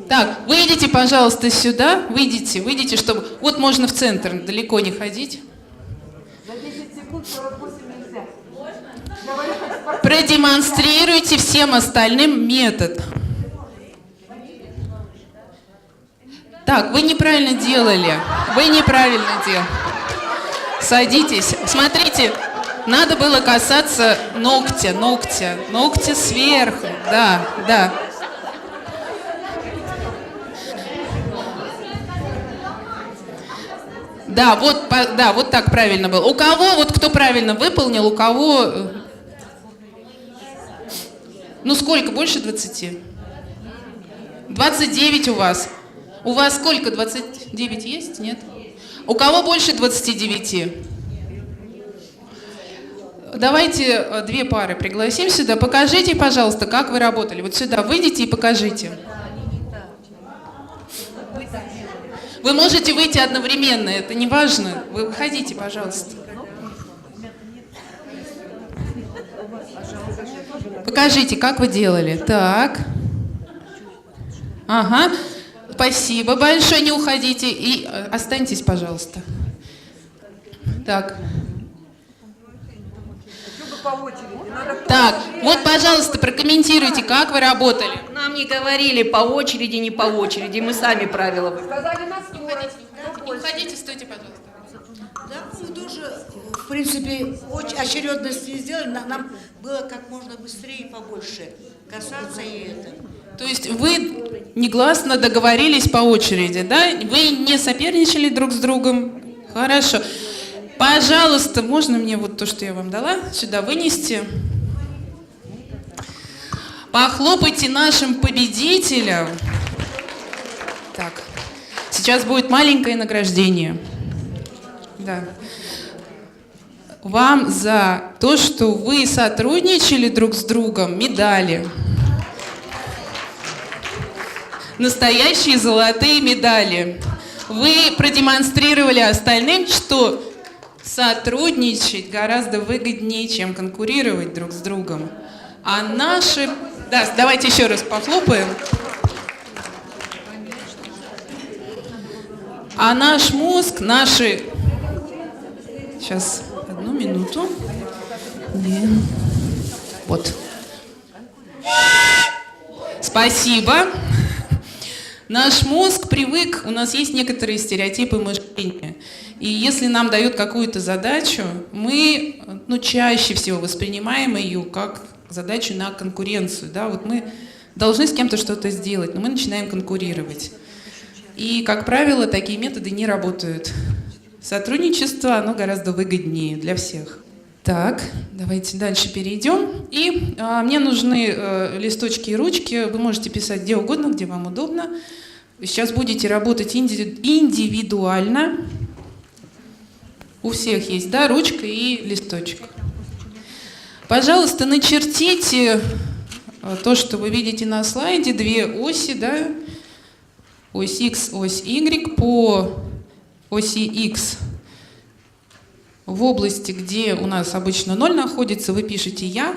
Так, выйдите, пожалуйста, сюда. Выйдите, чтобы... Вот можно в центр, далеко не ходить. За 10 секунд 48 нельзя. Продемонстрируйте всем остальным метод. Так, вы неправильно делали. Вы неправильно делали. Садитесь. Смотрите, надо было касаться ногтя. Ногтя сверху. Да, да. Да, вот так правильно было. У кого, вот кто правильно выполнил, у кого... Ну сколько, больше 20? 29 у вас. У вас сколько, 29 есть, нет? У кого больше 29? Давайте 2 пары пригласим сюда. Покажите, пожалуйста, как вы работали. Вот сюда выйдите и покажите. Вы можете выйти одновременно, это не важно. Вы выходите, пожалуйста. Покажите, как вы делали. Так. Ага. Спасибо большое, не уходите. И останьтесь, пожалуйста. Так. Так, вот, пожалуйста, прокомментируйте, как вы работали. Нам не говорили по очереди, не по очереди. Мы сами правила выбрали. Не уходите, стойте, пожалуйста. Да, мы тоже, в принципе, очередность не сделали. Нам было как можно быстрее и побольше касаться и это. То есть вы негласно договорились по очереди, да? Вы не соперничали друг с другом? Хорошо. Пожалуйста, можно мне вот то, что я вам дала, сюда вынести? Похлопайте нашим победителям. Так, сейчас будет маленькое награждение. Да. Вам за то, что вы сотрудничали друг с другом, медали. Настоящие золотые медали. Вы продемонстрировали остальным, что сотрудничать гораздо выгоднее, чем конкурировать друг с другом. А наши... Да, давайте еще раз похлопаем. А наш мозг, наши... Сейчас, одну минуту. Вот. Спасибо. Наш мозг привык, у нас есть некоторые стереотипы мышления. И если нам дают какую-то задачу, мы чаще всего воспринимаем ее как задачу на конкуренцию. Да? Вот мы должны с кем-то что-то сделать, но мы начинаем конкурировать. И, как правило, такие методы не работают. Сотрудничество, оно гораздо выгоднее для всех. Так, давайте дальше перейдем. И мне нужны листочки и ручки. Вы можете писать где угодно, где вам удобно. Сейчас будете работать индивидуально. У всех есть, да, ручка и листочек. Пожалуйста, начертите то, что вы видите на слайде, 2 оси, да, ось X, ось Y. По оси X в области, где у нас обычно 0 находится, вы пишете «Я».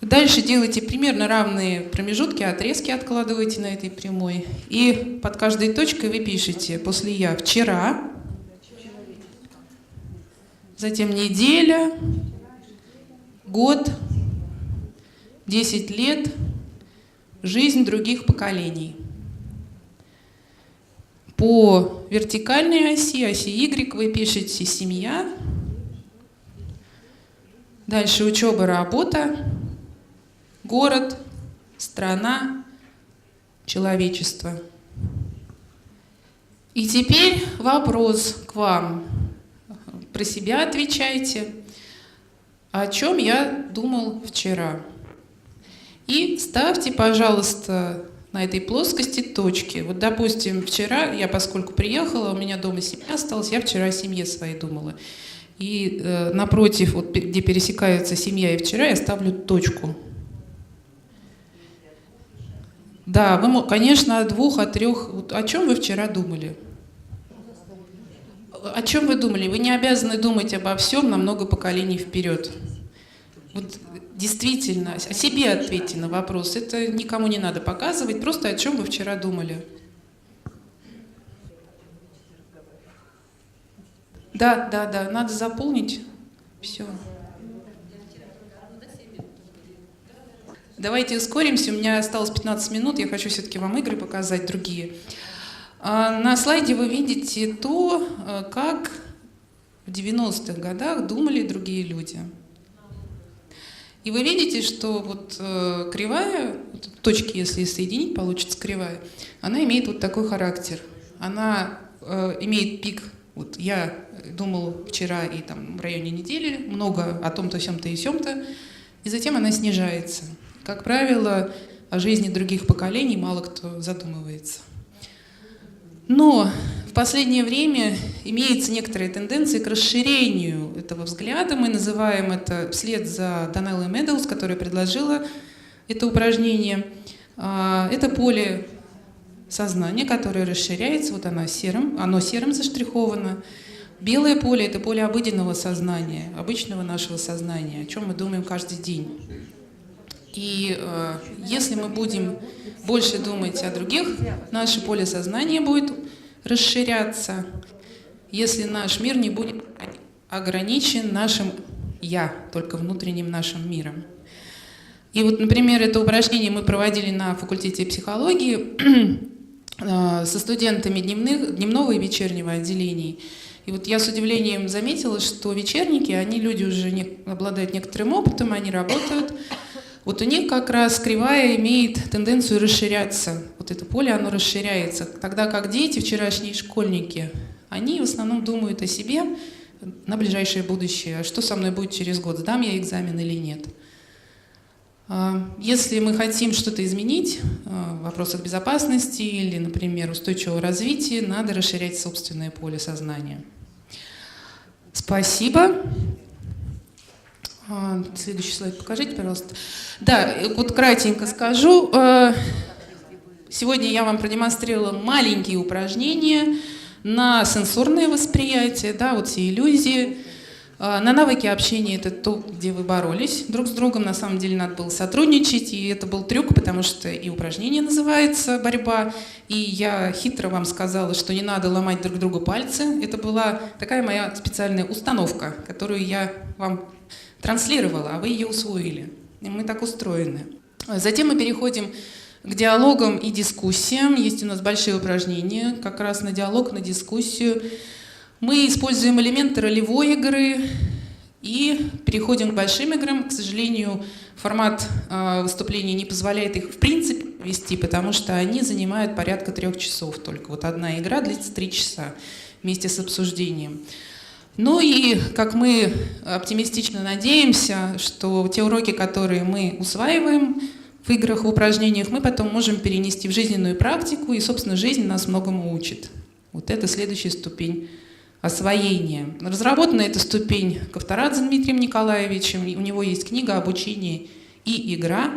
Дальше делайте примерно равные промежутки, отрезки откладываете на этой прямой. И под каждой точкой вы пишете после «Я» «Вчера», затем «Неделя», «Год», «10 лет», «Жизнь других поколений». По вертикальной оси, оси Y, вы пишете «Семья», дальше «Учеба, работа», «Город», «Страна», «Человечество». И теперь вопрос к вам. Про себя отвечайте. О чем я думал вчера? И ставьте, пожалуйста, на этой плоскости точки. Вот, допустим, вчера я, поскольку приехала, у меня дома семья осталась, я вчера о семье своей думала. И напротив, вот, где пересекается семья и вчера, я ставлю точку. Да, вы, конечно, о 2, о 3. Вот, о чем вы вчера думали? О чем вы думали? Вы не обязаны думать обо всем на много поколений вперед. Вот действительно, о себе ответьте на вопрос. Это никому не надо показывать, просто о чем вы вчера думали. Да, надо заполнить все. Давайте ускоримся, у меня осталось 15 минут, я хочу все-таки вам игры показать другие. На слайде вы видите то, как в 90-х годах думали другие люди. И вы видите, что вот кривая, вот точки, если соединить, получится кривая, она имеет вот такой характер. Она имеет пик. Вот я думал вчера и там в районе недели много о том-то, сём-то и сём-то, и затем она снижается. Как правило, о жизни других поколений мало кто задумывается. Но в последнее время имеются некоторые тенденции к расширению этого взгляда. Мы называем это вслед за Данеллой Медоуз, которая предложила это упражнение. Это поле сознания, которое расширяется. Вот оно серым заштриховано. Белое поле — это поле обыденного сознания, обычного нашего сознания, о чем мы думаем каждый день. И если мы будем больше думать о других, наше поле сознания будет расширяться, если наш мир не будет ограничен нашим «я», только внутренним нашим миром. И вот, например, это упражнение мы проводили на факультете психологии со студентами дневного и вечернего отделений. И вот я с удивлением заметила, что вечерники, они люди уже обладают некоторым опытом, они работают. Вот у них как раз кривая имеет тенденцию расширяться. Вот это поле, оно расширяется. Тогда как дети, вчерашние школьники, они в основном думают о себе на ближайшее будущее. А что со мной будет через год? Сдам я экзамен или нет? Если мы хотим что-то изменить в вопросах безопасности или, например, устойчивого развития, надо расширять собственное поле сознания. Спасибо. Следующий слайд покажите, пожалуйста. Да, вот кратенько скажу. Сегодня я вам продемонстрировала маленькие упражнения на сенсорное восприятие, да, вот все иллюзии. На навыки общения — это то, где вы боролись друг с другом. На самом деле надо было сотрудничать, и это был трюк, потому что и упражнение называется «Борьба», и я хитро вам сказала, что не надо ломать друг другу пальцы. Это была такая моя специальная установка, которую я вам транслировала, а вы ее усвоили. И мы так устроены. Затем мы переходим к диалогам и дискуссиям. Есть у нас большие упражнения как раз на диалог, на дискуссию. Мы используем элементы ролевой игры и переходим к большим играм. К сожалению, формат выступления не позволяет их в принципе вести, потому что они занимают порядка 3 часов только. Вот одна игра длится 3 часа вместе с обсуждением. Ну и, как мы оптимистично надеемся, что те уроки, которые мы усваиваем в играх, в упражнениях, мы потом можем перенести в жизненную практику, и, собственно, жизнь нас многому учит. Вот это следующая ступень освоения. Разработана эта ступень Ковторадзе Дмитрием Николаевичем. У него есть книга «Обучение и игра».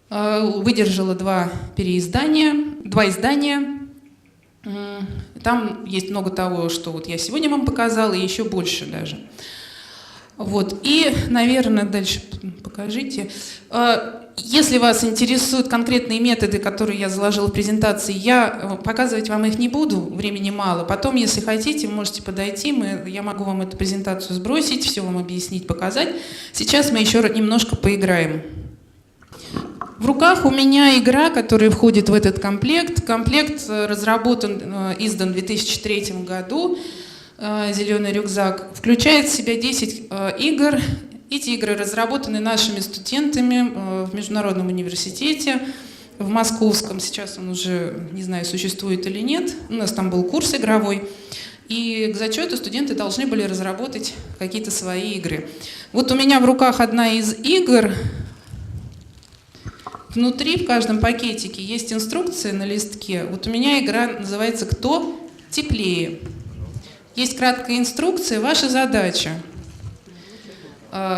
Выдержала 2 издания. Там есть много того, что вот я сегодня вам показала, и еще больше даже. Вот. И, наверное, дальше покажите. Если вас интересуют конкретные методы, которые я заложила в презентации, я показывать вам их не буду, времени мало. Потом, если хотите, вы можете подойти, я могу вам эту презентацию сбросить, все вам объяснить, показать. Сейчас мы еще немножко поиграем. В руках у меня игра, которая входит в этот комплект. Комплект разработан, издан в 2003 году. «Зеленый рюкзак». Включает в себя 10 игр. Эти игры разработаны нашими студентами в Международном университете, в Московском. Сейчас он уже, не знаю, существует или нет. У нас там был курс игровой. И к зачету студенты должны были разработать какие-то свои игры. Вот у меня в руках одна из игр. Внутри, в каждом пакетике, есть инструкция на листке. Вот у меня игра называется «Кто теплее?». Есть краткая инструкция. Ваша задача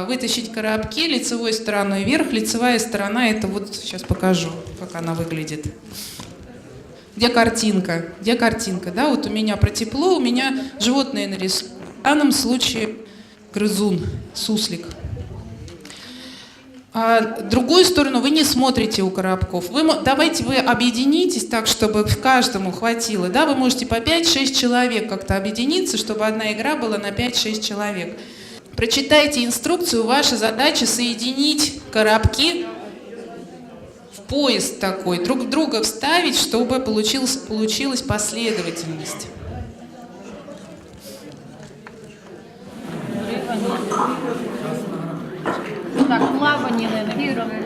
вытащить коробки лицевой стороной вверх. Лицевая сторона — это вот, сейчас покажу, как она выглядит. Где картинка? Где картинка? Да, вот у меня про тепло, у меня животное нарисовано. В данном случае грызун, суслик. А другую сторону вы не смотрите у коробков. Давайте вы объединитесь так, чтобы каждому хватило. Да? Вы можете по 5-6 человек как-то объединиться, чтобы одна игра была на 5-6 человек. Прочитайте инструкцию. Ваша задача соединить коробки в поезд такой, друг в друга вставить, чтобы получилась последовательность. Так, плавание, наверное.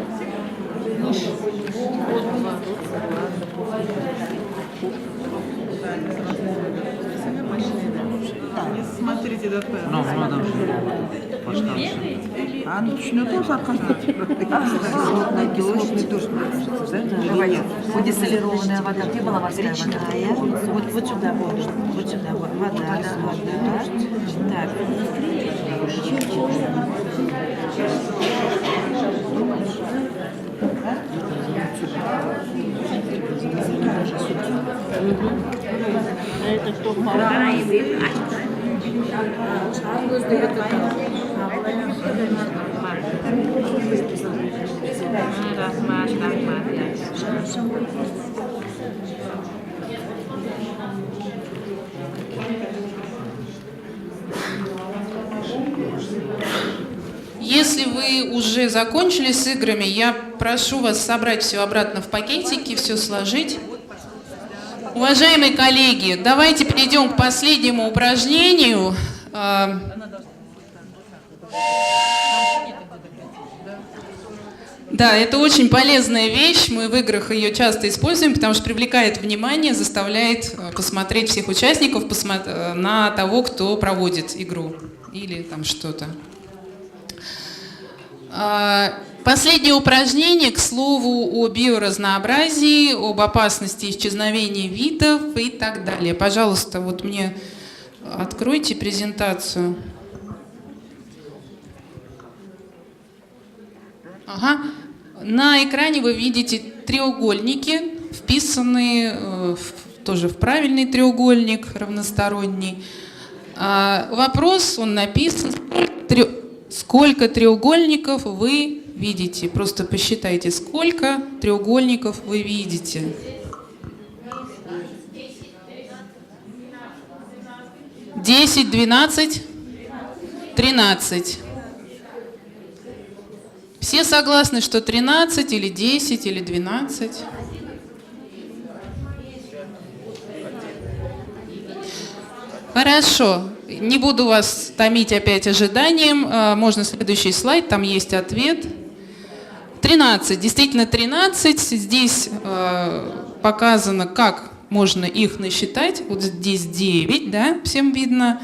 Смотрите, такое. А начнет тоже кислотный душ. Дистиллированная вода. Где была морская вода? Вот сюда, вот сюда. Вода. Так. Это кто? Если вы уже закончили с играми, я прошу вас собрать все обратно в пакетики, все сложить. Уважаемые коллеги, давайте перейдем к последнему упражнению. Да, это очень полезная вещь, мы в играх ее часто используем, потому что привлекает внимание, заставляет посмотреть всех участников на того, кто проводит игру или там что-то. Последнее упражнение, к слову, о биоразнообразии, об опасности исчезновения видов и так далее. Пожалуйста, вот мне откройте презентацию. Ага. На экране вы видите треугольники, вписанные тоже в правильный треугольник, равносторонний. Вопрос, он написан, сколько треугольников вы видите? Просто посчитайте, сколько треугольников вы видите. 10, 12, 13. Все согласны, что 13 или 10 или 12? Хорошо. Не буду вас томить опять ожиданием. Можно следующий слайд, там есть ответ. 13. Действительно 13. Здесь показано, как можно их насчитать. Вот здесь 9, да, всем видно.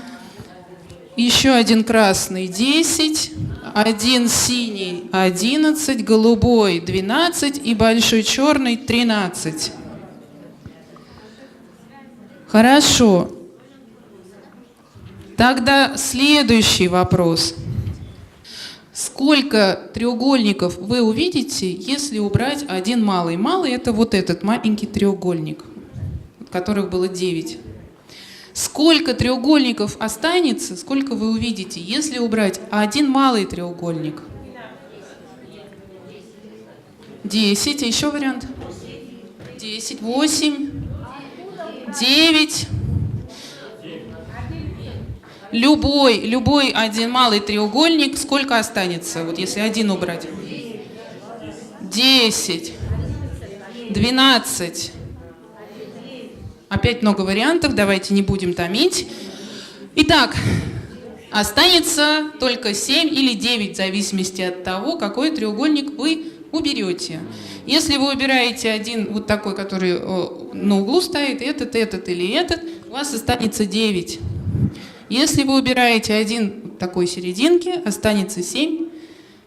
Еще один красный 10. Один синий 11, голубой 12 и большой черный 13. Хорошо. Тогда следующий вопрос. Сколько треугольников вы увидите, если убрать один малый? Малый — это вот этот маленький треугольник, которых было 9. Сколько треугольников останется, сколько вы увидите, если убрать один малый треугольник? 10. А еще вариант? 10, 8, 9. Любой один малый треугольник, сколько останется, вот если один убрать? 10, 12. Опять много вариантов, давайте не будем томить. Итак, останется только 7 или 9, в зависимости от того, какой треугольник вы уберете. Если вы убираете один вот такой, который на углу стоит, этот или этот, у вас останется 9. Если вы убираете один такой серединки, останется 7,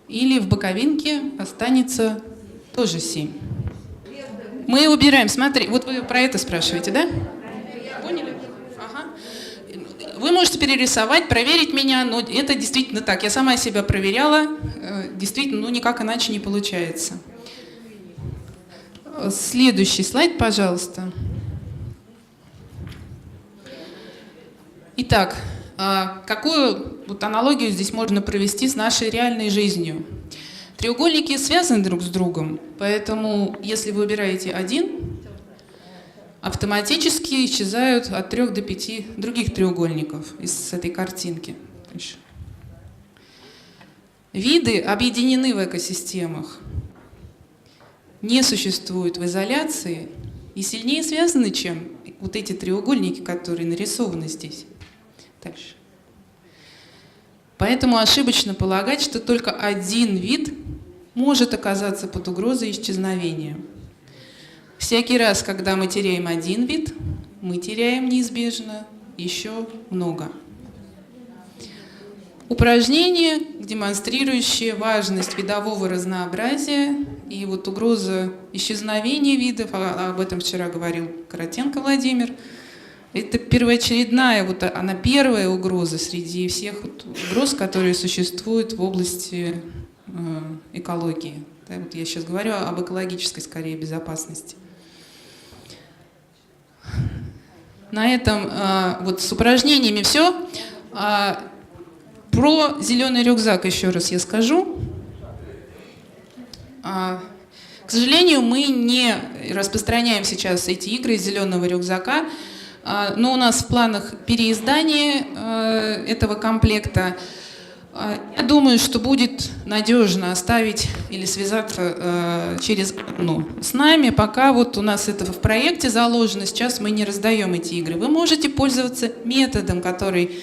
или в боковинке останется тоже 7. Мы убираем, смотри, вот вы про это спрашиваете, да? Поняли? Ага. Вы можете перерисовать, проверить меня, но это действительно так. Я сама себя проверяла, действительно, ну никак иначе не получается. Следующий слайд, пожалуйста. Итак, какую вот аналогию здесь можно провести с нашей реальной жизнью? Треугольники связаны друг с другом, поэтому если вы выбираете один, автоматически исчезают от 3 до 5 других треугольников из этой картинки. Виды объединены в экосистемах. не существуют в изоляции и сильнее связаны, чем вот эти треугольники, которые нарисованы здесь. Дальше. Поэтому ошибочно полагать, что только один вид может оказаться под угрозой исчезновения. Всякий раз, когда мы теряем один вид, мы теряем неизбежно еще много. Упражнение, демонстрирующее важность видового разнообразия и вот угроза исчезновения видов, об этом вчера говорил Коротенко Владимир. Это первоочередная, вот она первая угроза среди всех вот угроз, которые существуют в области экологии. Да, вот я сейчас говорю об экологической, скорее, безопасности. На этом вот с упражнениями все. Про зеленый рюкзак еще раз я скажу. К сожалению, мы не распространяем сейчас эти игры из зеленого рюкзака, но у нас в планах переиздание этого комплекта. Я думаю, что будет надежно оставить или связаться через с нами, пока вот у нас это в проекте заложено, сейчас мы не раздаем эти игры. Вы можете пользоваться методом, который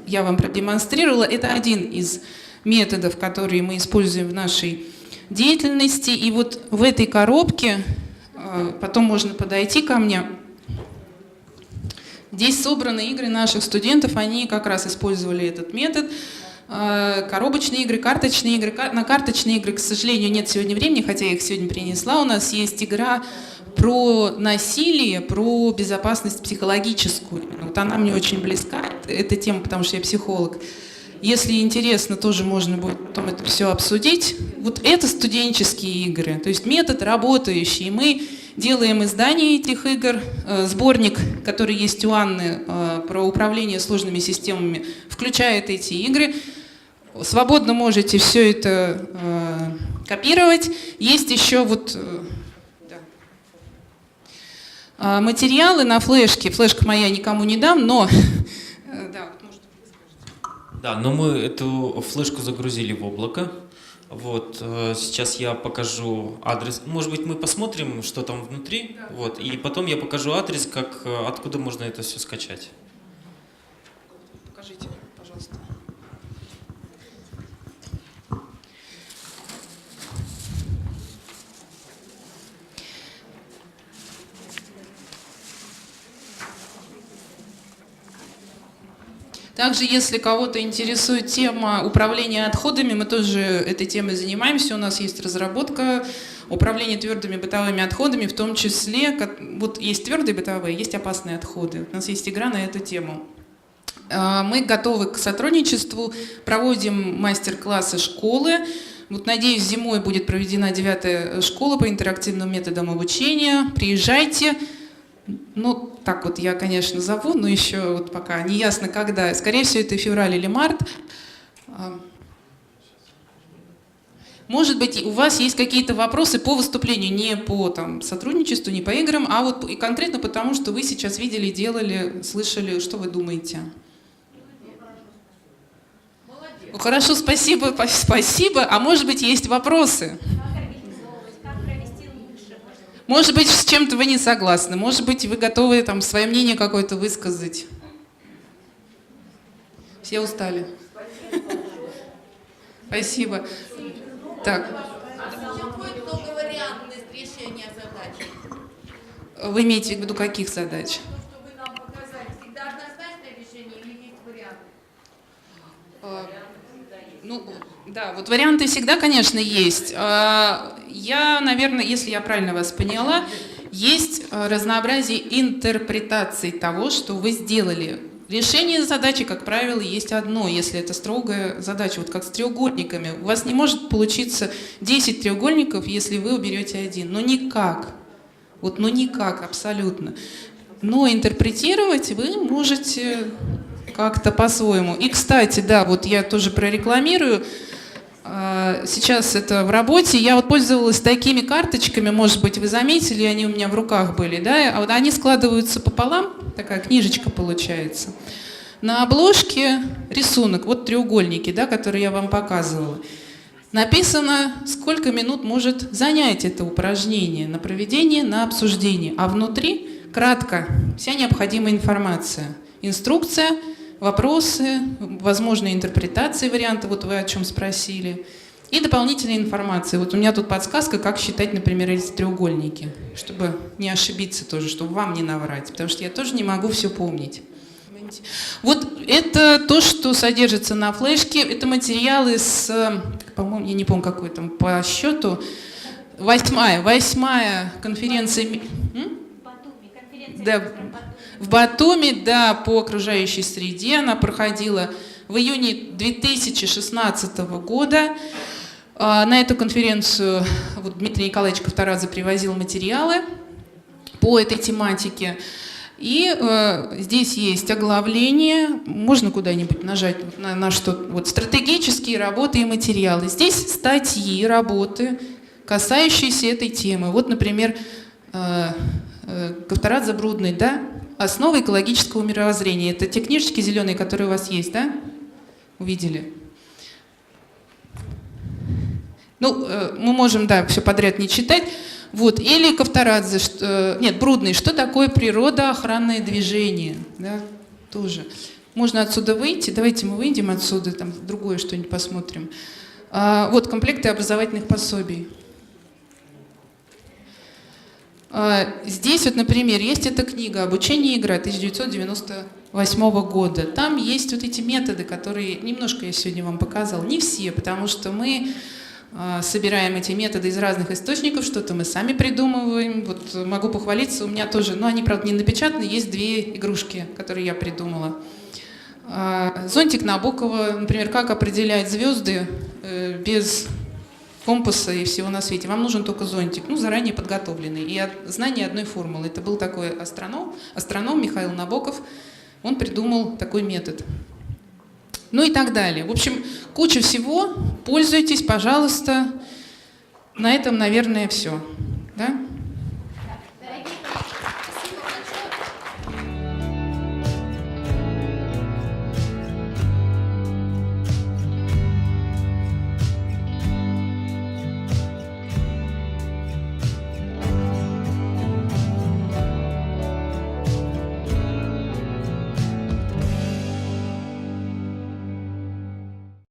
я вам продемонстрировала. Это один из методов, которые мы используем в нашей деятельности. И вот в этой коробке, потом можно подойти ко мне, здесь собраны игры наших студентов, они как раз использовали этот метод. Коробочные игры, карточные игры. На карточные игры, к сожалению, нет сегодня времени, хотя я их сегодня принесла. У нас есть игра про насилие, про безопасность психологическую. Вот она мне очень близка, эта тема, потому что я психолог. Если интересно, тоже можно будет потом это все обсудить. Вот это студенческие игры, то есть метод работающий. Мы делаем издание этих игр, сборник, который есть у Анны про управление сложными системами, включает эти игры. Свободно можете все это копировать. Есть еще вот материалы на флешке. Флешка моя никому не дам, но... Да, но мы эту флешку загрузили в облако. Вот, сейчас я покажу адрес. Может быть, мы посмотрим, что там внутри. Да. Вот, и потом я покажу адрес, откуда можно это все скачать. Покажите, пожалуйста. Также, если кого-то интересует тема управления отходами, мы тоже этой темой занимаемся. У нас есть разработка управления твердыми бытовыми отходами, в том числе, вот есть твердые бытовые, есть опасные отходы. У нас есть игра на эту тему. Мы готовы к сотрудничеству, проводим мастер-классы школы. Вот, надеюсь, зимой будет проведена 9-я школа по интерактивным методам обучения. Приезжайте. Ну, так вот я, конечно, зову, но еще вот пока не ясно, когда. Скорее всего, это февраль или март. Может быть, у вас есть какие-то вопросы по выступлению, не по сотрудничеству, не по играм, а вот и конкретно потому, что вы сейчас видели, делали, слышали, что вы думаете. Ну, хорошо, спасибо, спасибо. А может быть, есть вопросы? Может быть, с чем-то вы не согласны, может быть, вы готовы свое мнение какое-то высказать. Все устали? Спасибо. Так. Вы имеете в виду каких задач? Ну, да, вот варианты всегда, конечно, есть. Я, наверное, если я правильно вас поняла, есть разнообразие интерпретаций того, что вы сделали. Решение задачи, как правило, есть одно, если это строгая задача, вот как с треугольниками. У вас не может получиться 10 треугольников, если вы уберете один. Ну никак. Вот, ну никак, абсолютно. Но интерпретировать вы можете как-то по-своему. И, кстати, да, вот я тоже прорекламирую. Сейчас это в работе. Я вот пользовалась такими карточками, может быть, вы заметили, они у меня в руках были, да? А вот они складываются пополам, такая книжечка получается. На обложке рисунок, вот треугольники, да, которые я вам показывала. Написано, сколько минут может занять это упражнение на проведение, на обсуждение. А внутри кратко вся необходимая информация. Инструкция, вопросы, возможные интерпретации варианта, вот вы о чем спросили. И дополнительная информация. Вот у меня тут подсказка, как считать, например, эти треугольники, чтобы не ошибиться тоже, чтобы вам не наврать, потому что я тоже не могу все помнить. Вот это то, что содержится на флешке. Это материалы с, по-моему, я не помню, какой там по счету, восьмая конференция. Да, в Батуми, да, по окружающей среде она проходила в июне 2016 года. На эту конференцию вот Дмитрий Николаевич Ковторадзе привозил материалы по этой тематике. И здесь есть оглавление, можно куда-нибудь нажать на что, вот стратегические работы и материалы. Здесь статьи, работы, касающиеся этой темы. Вот, например, Ковторадзе Брудный, да, «Основы экологического мировоззрения». Это те книжечки зеленые, которые у вас есть, да? Увидели? Ну, мы можем, да, все подряд не читать. Вот. Или Ковторадзе, Брудный, что такое природоохранное движение? Да, тоже. Можно отсюда выйти. Давайте мы выйдем отсюда, там другое что-нибудь посмотрим. Вот комплекты образовательных пособий. Здесь вот, например, есть эта книга «Обучение и игра» 1998 года. Там есть вот эти методы, которые немножко я сегодня вам показала. Не все, потому что мы собираем эти методы из разных источников, что-то мы сами придумываем. Вот могу похвалиться, у меня тоже, но они, правда, не напечатаны, есть 2 игрушки, которые я придумала. Зонтик Набокова, например, как определять звезды без компаса и всего на свете. Вам нужен только зонтик, ну, заранее подготовленный. И знание одной формулы. Это был такой астроном Михаил Набоков. Он придумал такой метод. Ну и так далее. В общем, куча всего. Пользуйтесь, пожалуйста. На этом, наверное, все. Да?